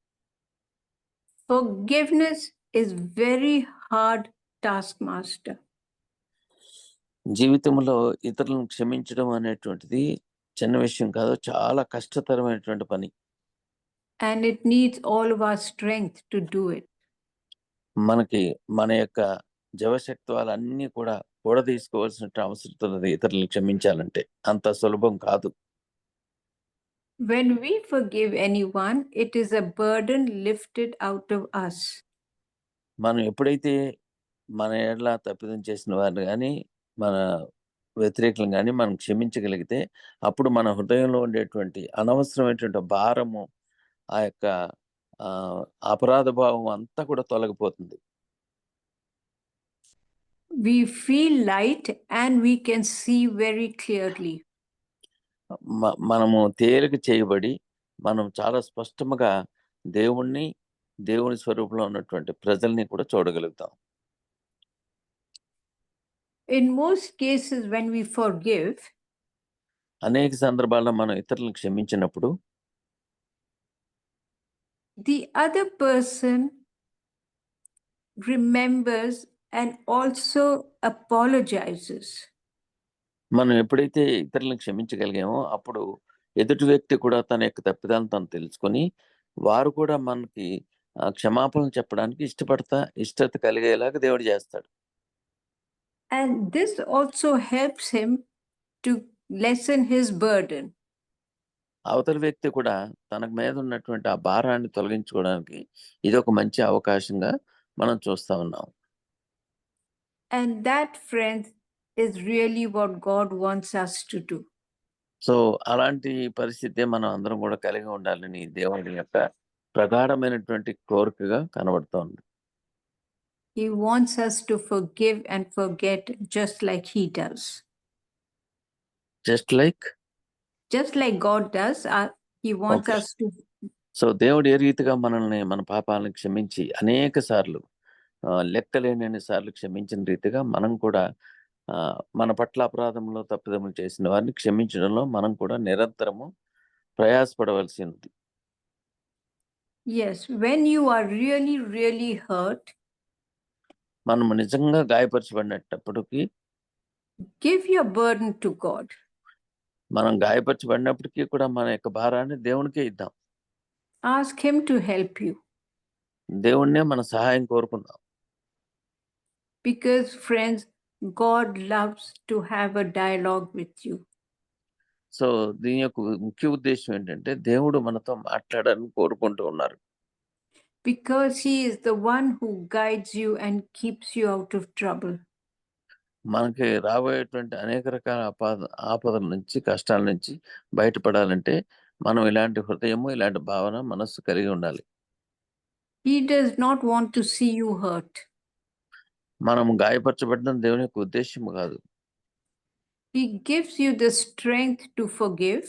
Forgiveness is very hard taskmaster. జీవితంలో ఇతరులను క్షమించడం అనేటువంటిది చిన్న విషయం కాదు, చాలా కష్టతరమైనటువంటి పని. And it needs all of our strength to do it. మనకి మన యొక్క జవశక్తులన్నీ కూడా తీసుకోవాల్సిన అవసరం ఉన్నది ఇతరులను క్షమించాలంటే. అంత సులభం కాదు. When we forgive anyone, it is a burden lifted out of us. మనం ఎప్పుడైతే మన ఎడల తప్పిదం చేసిన వారిని కానీ మన వ్యతిరేకులను కానీ మనం క్షమించగలిగితే అప్పుడు మన హృదయంలో ఉండేటువంటి అనవసరమైనటువంటి భారము, ఆ యొక్క అపరాధ భావం అంతా కూడా తొలగిపోతుంది. We feel light and we can see very clearly. మనము తేలిక చేయబడి మనం చాలా స్పష్టంగా దేవుణ్ణి, దేవుని స్వరూపంలో ఉన్నటువంటి ప్రజల్ని కూడా చూడగలుగుతాం. In most cases, when we forgive, అనేక సందర్భాల్లో మనం ఇతరులను క్షమించినప్పుడు the other person remembers and also apologizes. మనం ఎప్పుడైతే ఇతరులను క్షమించగలిగామో అప్పుడు ఎదుటి వ్యక్తి కూడా తన యొక్క తప్పిదాలను తను తెలుసుకొని వారు కూడా మనకి క్షమాపణలు చెప్పడానికి ఇష్టత కలిగేలాగా దేవుడు చేస్తాడు. And this also helps him to lessen his burden. అవతల వ్యక్తి కూడా తన మీద ఉన్నటువంటి ఆ భారాన్ని తొలగించుకోవడానికి ఇది ఒక మంచి అవకాశంగా మనం చూస్తా ఉన్నాం. And that, friends, is really what God wants us to do. So అలాంటి పరిస్థితి మనం అందరం కూడా కలిగి ఉండాలని దేవుడి యొక్క ప్రగాఢమైనటువంటి కోరికగా కనబడుతోంది. He wants us to forgive and forget just like he does. Just like God does, he wants Okay. us to. So దేవుడు ఏ రీతిగా మనల్ని, మన పాపాలను క్షమించి అనేక సార్లు లెక్కలేని సార్లు క్షమించిన రీతిగా మనం కూడా మన పట్ల అపరాధంలో తప్పిదములు చేసిన వారిని క్షమించడంలో మనం కూడా నిరంతరము ప్రయాసపడవలసి ఉంది. Yes, when you are really, really hurt, మనం నిజంగా గాయపరచబడినప్పటికీ give your burden to God. మనం గాయపరచబడినప్పటికీ కూడా మన యొక్క భారాన్ని దేవునికే ఇద్దాం. Ask him to help you. దేవుణ్ణే మన సహాయం కోరుకుందాం. Because, friends, God loves to have a dialogue with you. So దీని యొక్క ముఖ్య ఉద్దేశం ఏంటంటే దేవుడు మనతో మాట్లాడాలని కోరుకుంటూ ఉన్నారు. Because he is the one who guides you and keeps you out of trouble. మనకి రాబోయేటువంటి అనేక రకాల ఆపదల నుంచి, కష్టాల నుంచి బయటపడాలంటే మనం ఇలాంటి హృదయము, ఇలాంటి భావన, మనస్సు కలిగి ఉండాలి. He does not want to see you hurt. మనం గాయపరచబడడం దేవుని యొక్క ఉద్దేశం కాదు. He gives you the strength to forgive.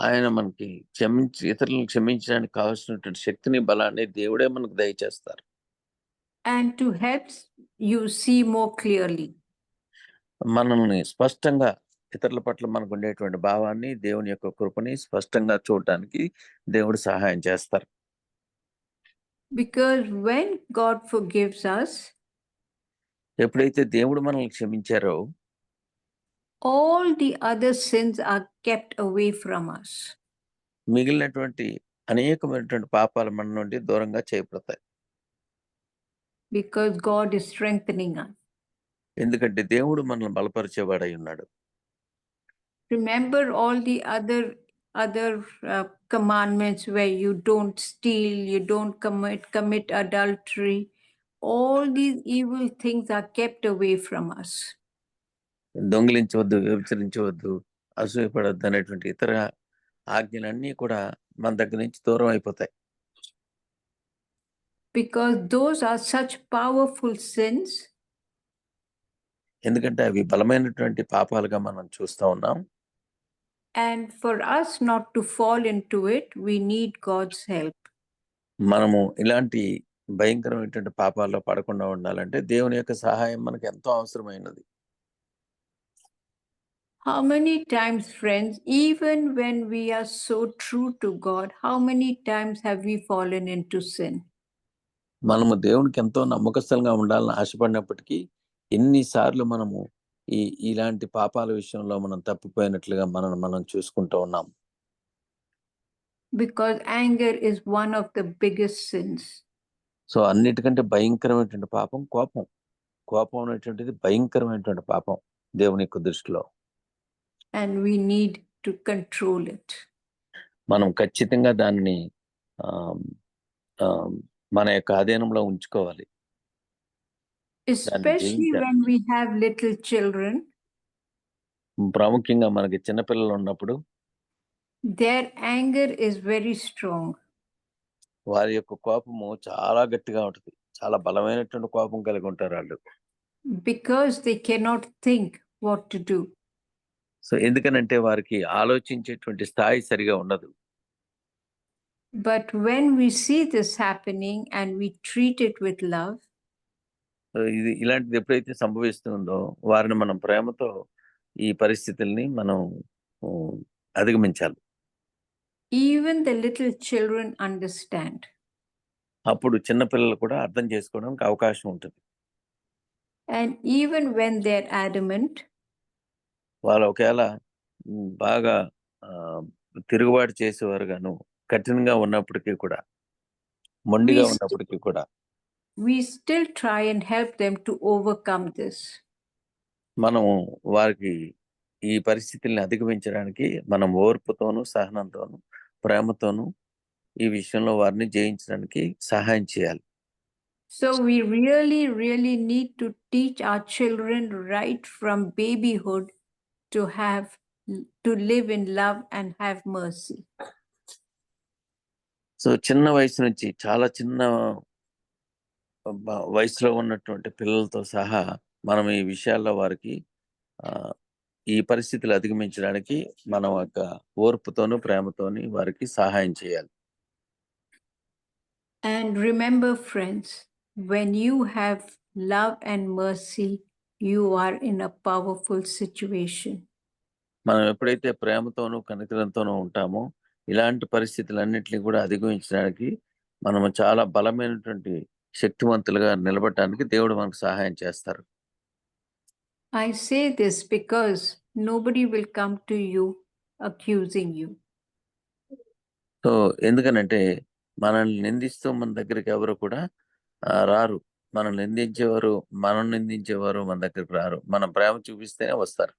ఆయన మనకి ఇతరులను క్షమించడానికి కావాల్సినటువంటి శక్తిని, బలాన్ని దేవుడే మనకు దయచేస్తారు. And to help you see more clearly. మనల్ని స్పష్టంగా ఇతరుల పట్ల మనకు ఉండేటువంటి భావాన్ని, దేవుని యొక్క కృపని స్పష్టంగా చూడటానికి దేవుడు సహాయం చేస్తారు. Because when God forgives us, ఎప్పుడైతే దేవుడు మనల్ని క్షమించారో all the other sins are kept away from us. మిగిలినటువంటి అనేకమైనటువంటి పాపాలు మన నుండి దూరంగా చేయబడతాయి. Because God is strengthening us. ఎందుకంటే దేవుడు మనల్ని బలపరిచేవాడై ఉన్నాడు. Remember all the other commandments where you don't steal, you don't commit adultery. All these evil things are kept away from us. దొంగిలించవద్దు, వ్యభిచరించవద్దు, అసూయపడద్దు అనేటువంటి ఇతర ఆజ్ఞలన్నీ కూడా మన దగ్గర నుంచి దూరం అయిపోతాయి. Because those are such powerful sins. ఎందుకంటే అవి బలమైనటువంటి పాపాలుగా మనం చూస్తూ ఉన్నాం. And for us not to fall into it, we need God's help. మనము ఇలాంటి భయంకరమైనటువంటి పాపాల్లో పడకుండా ఉండాలంటే దేవుని యొక్క సహాయం మనకు ఎంతో అవసరమైనది. How many times, friends, even when we are so true to God, how many times have we fallen into sin? మనము దేవునికి ఎంతో నమ్మకస్తులుగా ఉండాలని ఆశపడినప్పటికీ ఎన్నిసార్లు మనము ఇలాంటి పాపాల విషయంలో మనం తప్పిపోయినట్లుగా మనం చూసుకుంటూ ఉన్నాం. Because anger is one of the biggest sins. So అన్నిటికంటే భయంకరమైనటువంటి పాపం కోపం. కోపం అనేటువంటిది భయంకరమైనటువంటి పాపం దేవుని యొక్క దృష్టిలో. And we need to control it. మనం ఖచ్చితంగా దాన్ని మన యొక్క ఆధీనంలో ఉంచుకోవాలి. Especially when we have little children. ప్రాముఖ్యంగా మనకి చిన్నపిల్లలు ఉన్నప్పుడు their anger is very strong. వారి యొక్క కోపము చాలా గట్టిగా ఉంటుంది. చాలా బలమైనటువంటి కోపం కలిగి ఉంటారు వాళ్ళు. Because they cannot think what to do. So ఎందుకనంటే వారికి ఆలోచించేటువంటి స్థాయి సరిగా ఉండదు. But when we see this happening and we treat it with love, ఇది ఇలాంటిది ఎప్పుడైతే సంభవిస్తుందో వారిని మనం ప్రేమతో ఈ పరిస్థితుల్ని మనం అధిగమించాలి. even the little children understand. అప్పుడు చిన్నపిల్లలు కూడా అర్థం చేసుకోవడానికి అవకాశం ఉంటుంది. And even when they're adamant, వాళ్ళు ఒకవేళ బాగా తిరుగుబాటు చేసేవారు గాను కఠినంగా ఉన్నప్పటికీ కూడా మొండిగా ఉన్నప్పటికీ కూడా we still try and help them to overcome this. మనం వారికి ఈ పరిస్థితుల్ని అధిగమించడానికి మనం ఓర్పుతోనూ సహనంతోనూ ప్రేమతోనూ ఈ విషయంలో వారిని జయించడానికి సహాయం చేయాలి. So we really need to teach our children right from babyhood to live in love and have mercy. So చిన్న వయసు నుంచి చాలా చిన్న వయసులో ఉన్నటువంటి పిల్లలతో సహా మనం ఈ విషయాల్లో వారికి ఈ పరిస్థితులు అధిగమించడానికి మనం ఒక ఓర్పుతోనూ ప్రేమతోని వారికి సహాయం చేయాలి. And remember, friends, when you have love and mercy, you are in a powerful situation. మనం ఎప్పుడైతే ప్రేమతోనూ కనికరంతోనూ ఉంటామో ఇలాంటి పరిస్థితులన్నింటినీ కూడా అధిగమించడానికి మనము చాలా బలమైనటువంటి శక్తివంతులుగా నిలబడటానికి దేవుడు మనకు సహాయం చేస్తారు. I say this because nobody will come to you accusing you. So ఎందుకనంటే మనల్ని నిందిస్తూ మన దగ్గరికి ఎవరు కూడా రారు. మనం నిందించేవారు మన దగ్గరికి రారు. మనం ప్రేమ చూపిస్తేనే వస్తారు.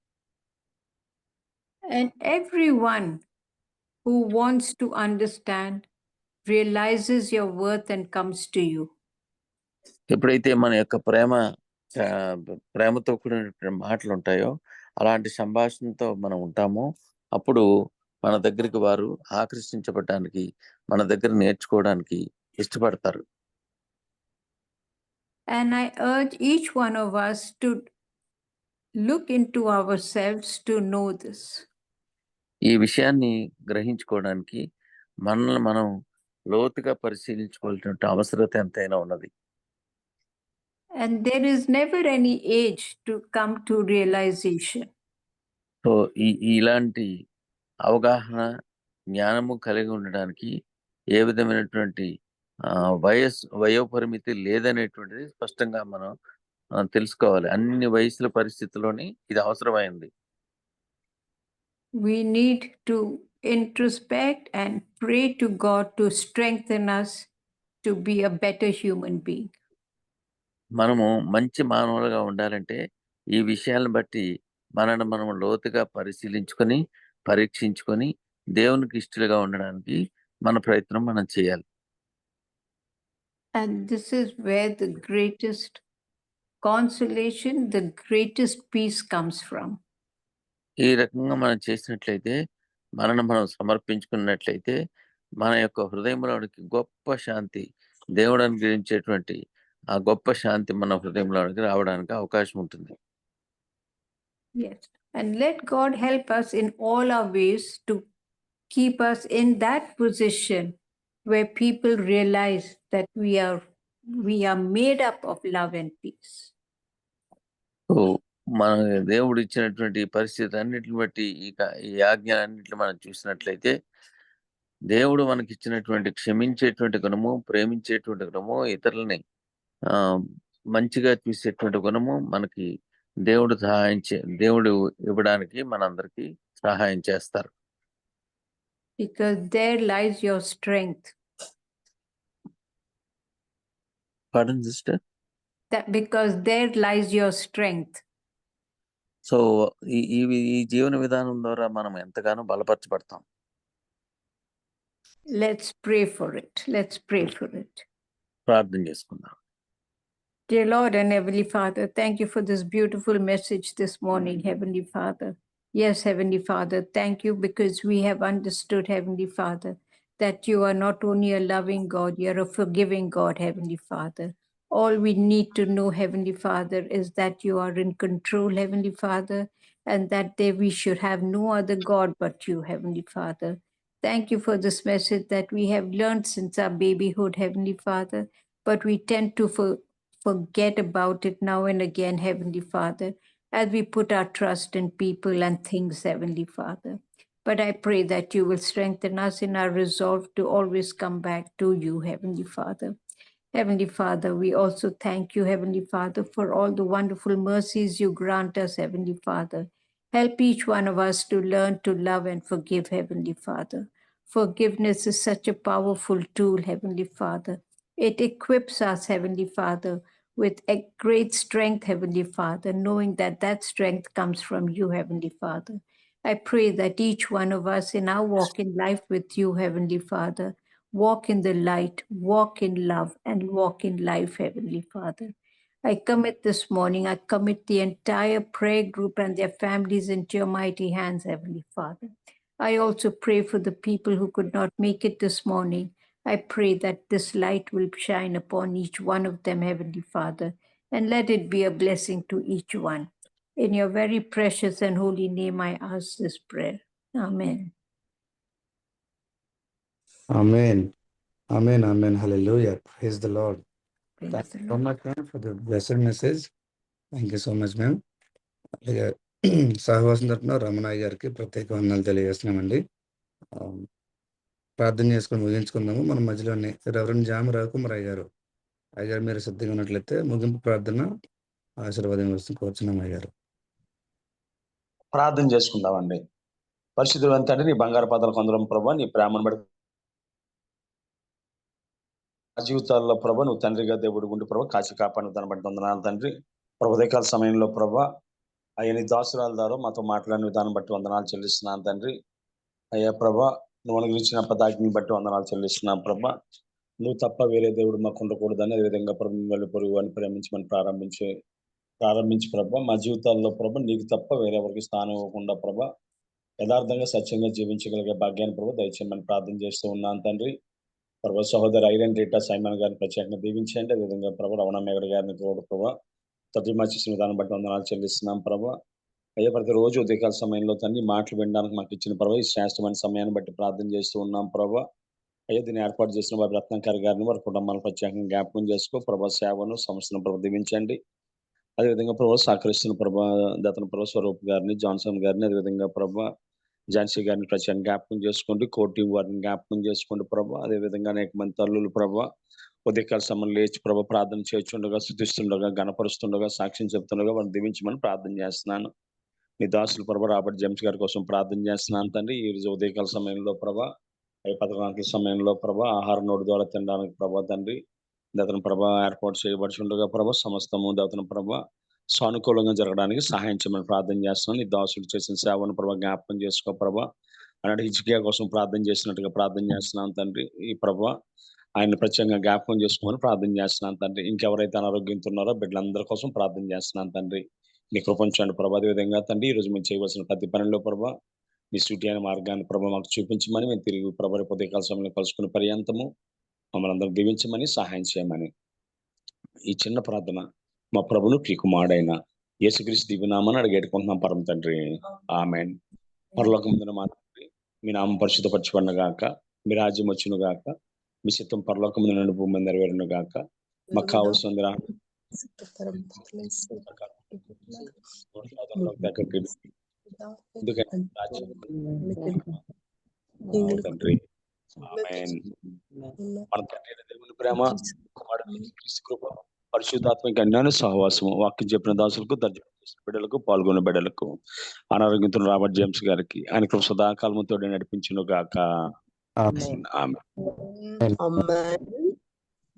And everyone who wants to understand realizes your worth and comes to you. ఎప్పుడైతే మన యొక్క ప్రేమతో కూడిన మాటలు ఉంటాయో అలాంటి సంభాషణతో మనం ఉంటామో అప్పుడు మన దగ్గరికి వారు ఆకర్షించబడడానికి మన దగ్గర నేర్చుకోవడానికి ఇష్టపడతారు. And I urge each one of us to look into ourselves to know this. ఈ విషయాన్ని గ్రహించుకోవడానికి మనల్ని మనం లోతుగా పరిశీలించుకోవాల్సిన అవసరత ఎంతైనా ఉన్నది. And there is never any age to come to realization. So ఇలాంటి అవగాహన జ్ఞానము కలిగి ఉండడానికి ఏ విధమైనటువంటి వయోపరిమితి లేదనేటువంటిది స్పష్టంగా మనం తెలుసుకోవాలి. అన్ని వయసుల పరిస్థితుల్లోని ఇది అవసరమైంది. We need to introspect and pray to God to strengthen us to be a better human being. మనము మంచి మానవులుగా ఉండాలంటే ఈ విషయాలను బట్టి మనను మనం లోతుగా పరిశీలించుకొని పరీక్షించుకొని దేవునికి ఇష్టలుగా ఉండడానికి మన ప్రయత్నం మనం చేయాలి. And this is where the greatest consolation, the greatest peace comes from. ఈ రకంగా మనం చేసినట్లయితే మనను మనం సమర్పించుకున్నట్లయితే మన యొక్క హృదయంలోనికి గొప్ప శాంతి దేవుడు అనుగ్రహించేటువంటి ఆ గొప్ప శాంతి మన హృదయంలోనికి రావడానికి అవకాశం ఉంటుంది. Yes, and let God help us in all our ways to keep us in that position where people realize that we are made up of love and peace. మన దేవుడు ఇచ్చినటువంటి పరిస్థితి అన్నిటిని బట్టి ఈ ఆజ్ఞ అన్నింటిని మనం చూసినట్లయితే దేవుడు మనకి ఇచ్చినటువంటి క్షమించేటువంటి గుణము, ప్రేమించేటువంటి గుణము, ఇతరులని మంచిగా చూసేటువంటి గుణము మనకి దేవుడు ఇవ్వడానికి మనందరికి సహాయం చేస్తారు. Because there lies your strength. Pardon, sister? Because there lies your strength. So ఈ జీవన విధానం ద్వారా మనం ఎంతగానో బలపరచబడతాం. Let's pray for it. Let's pray for it. ప్రార్థన చేసుకుందాం. Dear Lord and Heavenly Father, thank you for this beautiful message this morning, Heavenly Father. Yes, Heavenly Father, thank you because we have understood, Heavenly Father, that you are not only a loving God, you are a forgiving God, Heavenly Father. All we need to know, Heavenly Father, is that you are in control, Heavenly Father, and that we should have no other God but you, Heavenly Father. Thank you for this message that we have learned since our babyhood, Heavenly Father, but we tend to forget about it now and again, Heavenly Father, as we put our trust in people and things, Heavenly Father. But I pray that you will strengthen us in our resolve to always come back to you, Heavenly Father. Heavenly Father, we also thank you, Heavenly Father, for all the wonderful mercies you grant us, Heavenly Father. Help each one of us to learn to love and forgive, Heavenly Father. Forgiveness is such a powerful tool, Heavenly Father. It equips us, Heavenly Father, with a great strength, Heavenly Father, knowing that that strength comes from you, Heavenly Father. I pray that each one of us in our walk in life with you, Heavenly Father, walk in the light, walk in love, and walk in life, Heavenly Father. I commit this morning, I commit the entire prayer group and their families into your mighty hands, Heavenly Father. I also pray for the people who could not make it this morning. I pray that this light will shine upon each one of them, Heavenly Father, and let it be a blessing to each one. In your very precious and holy name, I ask this prayer. Amen. Amen. Amen. Amen. Hallelujah. Praise the Lord. Praise Thank the you so Lord. much, ma'am, for the blessed message. Thank you so much, ma'am. అలాగే సహవాసం తరపున రమణయ్య గారికి ప్రత్యేక వందనాలు తెలియజేస్తున్నామండి. ప్రార్థన చేసుకొని ముగించుకుందాము. మన మధ్యలోనే రెవరెండ్ జామ రవికుమార్ గారు, అయ్యారు మీరు సిద్ధంగా ఉన్నట్లయితే ముగింపు ప్రార్థన ఆశీర్వాదం వస్తుంది కోరుచున్నాం. అయ్యారు ప్రార్థన చేసుకుందామండి. పరిశుద్ధుడు అంతటి నీ బంగారు పాదాలకు వందనం ప్రభా, నీ ప్రేమను బట్టి మా జీవితాల్లో ప్రభా నువ్వు తండ్రిగా దేవుడు ఉండి ప్రభా కాచి కాపాడు దాన్ని బట్టి వందనాలు తండ్రి. ఉదయకాల సమయంలో ప్రభా అయ్యా నీ దాసురాల ద్వారా మాతో మాట్లాడిన విధానం బట్టి వందనాలు చెల్లిస్తున్నాను తండ్రి. అయ్యా ప్రభా నువ్వు మనకు ఇచ్చిన పదాజ్ఞని బట్టి వందనాలు చెల్లిస్తున్నాను ప్రభా. నువ్వు తప్ప వేరే దేవుడు మాకు ఉండకూడదని, అదేవిధంగా ప్రభు మిమ్మల్ని పొరుగు అని ప్రేమించమని ప్రారంభించి ప్రభా మా జీవితాల్లో ప్రభా నీకు తప్ప వేరెవరికి స్థానం ఇవ్వకుండా ప్రభా యథార్థంగా సత్యంగా జీవించగలిగే భాగ్యాన్ని ప్రభు దయచేయమని ప్రార్థన చేస్తూ ఉన్నాను తండ్రి. ప్రభు సహోదరు ఐరన్ రీటా సైమన్ గారిని ప్రత్యేకంగా దీవించండి. అదేవిధంగా ప్రభు రమణ మేగడ గారిని కూడా ప్రభా తర్జుమా చేసిన విధానం బట్టి వందనాలు చెల్లిస్తున్నాం ప్రభా. అయ్యా ప్రతిరోజు ఉదయకాల సమయంలో తండ్రి మాటలు వినడానికి మాకు ఇచ్చిన ప్రభా ఈ శ్రేష్టమైన సమయాన్ని బట్టి ప్రార్థన చేస్తూ ఉన్నాం ప్రభా. అయ్యా దీన్ని ఏర్పాటు చేసిన వారి రత్నాకర్ గారిని వారి కుటుంబాలను ప్రత్యేకంగా జ్ఞాపకం చేసుకో ప్రభా. సేవను సంస్థను ప్రభు దీవించండి. అదేవిధంగా ప్రభా సహకరిస్తున్న ప్రభా దతన ప్రభా స్వరూప్ గారిని, జాన్సన్ గారిని, అదేవిధంగా ప్రభా ఝాన్సీ గారిని ప్రత్యేకంగా జ్ఞాపకం చేసుకోండి. కోటి వారిని జ్ఞాపకం చేసుకోండి ప్రభా. అదేవిధంగా అనేక మంది తల్లులు ప్రభా ఉదయకాల సమయం లేచి ప్రభా ప్రార్థన చేస్తుండగా, స్తుతిస్తుండగా, గణపరుస్తుండగా, సాక్ష్యం చెప్తుండగా వారిని దీవించమని ప్రార్థన చేస్తున్నాను. నీ దాసులు ప్రభా రాబర్ట్ జేమ్స్ గారి కోసం ప్రార్థన చేస్తున్నాను తండ్రి. ఈ రోజు ఉదయకాల సమయంలో ప్రభా 14 సమయంలో ప్రభా ఆహార నోటి ద్వారా తినడానికి ప్రభా తండ్రి దతన ప్రభా ఏర్పాటు చేయబడి ఉండగా ప్రభా సమస్తము దతన ప్రభా సానుకూలంగా జరగడానికి సహాయం చేయమని ప్రార్థన చేస్తున్నాను. నీ దాసుడు చేసిన సేవను ప్రభా జ్ఞాపకం చేసుకో ప్రభా. అలాంటి హిజ్కియా కోసం ప్రార్థన చేసినట్టుగా ప్రార్థన చేస్తున్నాను తండ్రి. ఈ ప్రభా ఆయన ప్రత్యేకంగా జ్ఞాపకం చేసుకోమని ప్రార్థన చేస్తున్నాను తండ్రి. ఇంకెవరైతే అనారోగ్యంతో ఉన్నారో బిడ్డలందరి కోసం ప్రార్థన చేస్తున్నాను తండ్రి. నీ కృపించండి ప్రభా. అదేవిధంగా తండ్రి ఈ రోజు మేము చేయవలసిన ప్రతి పనిలో ప్రభా నీ సూటి అయిన మార్గాన్ని ప్రభా మాకు చూపించమని, మేము తిరిగి ప్రభా రేపు ఉదయకాల సమయంలో కలుసుకునే పర్యంతము మమ్మల్ని అందరూ దీవించమని, సహాయం చేయమని ఈ చిన్న ప్రార్థన మా ప్రభును ప్రియకుమారుడైన యేసుక్రీస్తు దివ్యనామని అడిగేటుకుంటున్నాం పరమ తండ్రి. ఆమేన్. పరలోకమందున మా తండ్రి, మీ నామం పరిశుద్ధపరచబడును గాక, మీ రాజ్యం వచ్చును గాక, మీ చిత్తం పరలోకమందు నుండి భూమి మీద నెరవేరును గాక. మాకు కావలసిన తండ్రి ఆమేన్. మన తండ్రి అయిన దేవుని ప్రేమ, కుమారుడు యేసుక్రీస్తు కృప, పరిశుద్ధాత్మక అన్యాను సహవాసము, వాక్యం చెప్పిన దాసులకు, తర్జుమా చేసిన బిడ్డలకు, పాల్గొన్న బిడ్డలకు, అనారోగ్యంతో రాబర్ట్ జేమ్స్ గారికి ఆయన కృప సదాకాలము తోడే నడిపించును గాక. ఆమేన్. ఆమేన్.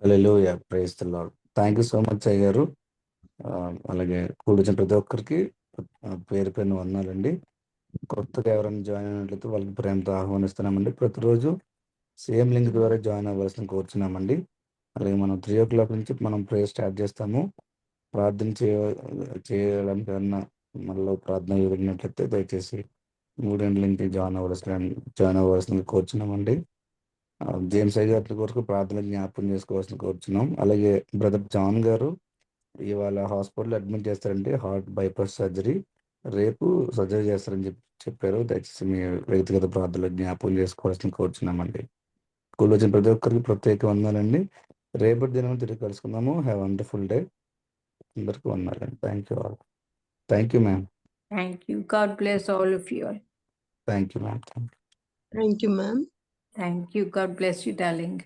హల్లెలూయా. Praise the Lord. Thank you so much అయ్య గారు. అలాగే కూర్చున్న ప్రతి ఒక్కరికి పేరు పేరున వందనాలండి. కొత్తగా ఎవరైనా జాయిన్ అయినట్లయితే వాళ్ళకి ప్రేమతో ఆహ్వానిస్తున్నామండి. ప్రతిరోజు సేమ్ లింక్ ద్వారా జాయిన్ అవ్వాల్సిన కోరుచున్నామండి. అలాగే మనం 3:00 నుంచి మనం ప్రేయర్ స్టార్ట్ చేస్తాము. ప్రార్థన చేయడానికి ఏమన్నా మనలో ప్రార్థన ఎదిగినట్లయితే దయచేసి 3 నుంచి జాయిన్ అవ్వాల్సిన కోరుచున్నామండి. జేమ్స్ అయ్య గారి కొరకు ప్రార్థన జ్ఞాపకం చేసుకోవాల్సిన కోరుచున్నాం. అలాగే బ్రదర్ జాన్ గారు ఇవాళ హాస్పిటల్ అడ్మిట్ చేస్తారండి. Heart bypass surgery. రేపు సర్జరీ చేస్తారని చెప్పారు. దయచేసి మీ వ్యక్తిగత ప్రార్థనలు జ్ఞాపకం చేసుకోవాల్సిన కోరుచున్నామండి. స్కూల్ వచ్చిన ప్రతి ఒక్కరికి ప్రత్యేక వందనాలండి. రేపటి దినం తిరిగి కలుసుకుందాము. Have wonderful day. అందరికీ వందనాలండి. Thank you all. Thank you ma'am. Thank you. God bless all of you all. Thank you ma'am. Thank you, ma'am. Thank you. God bless you, darling.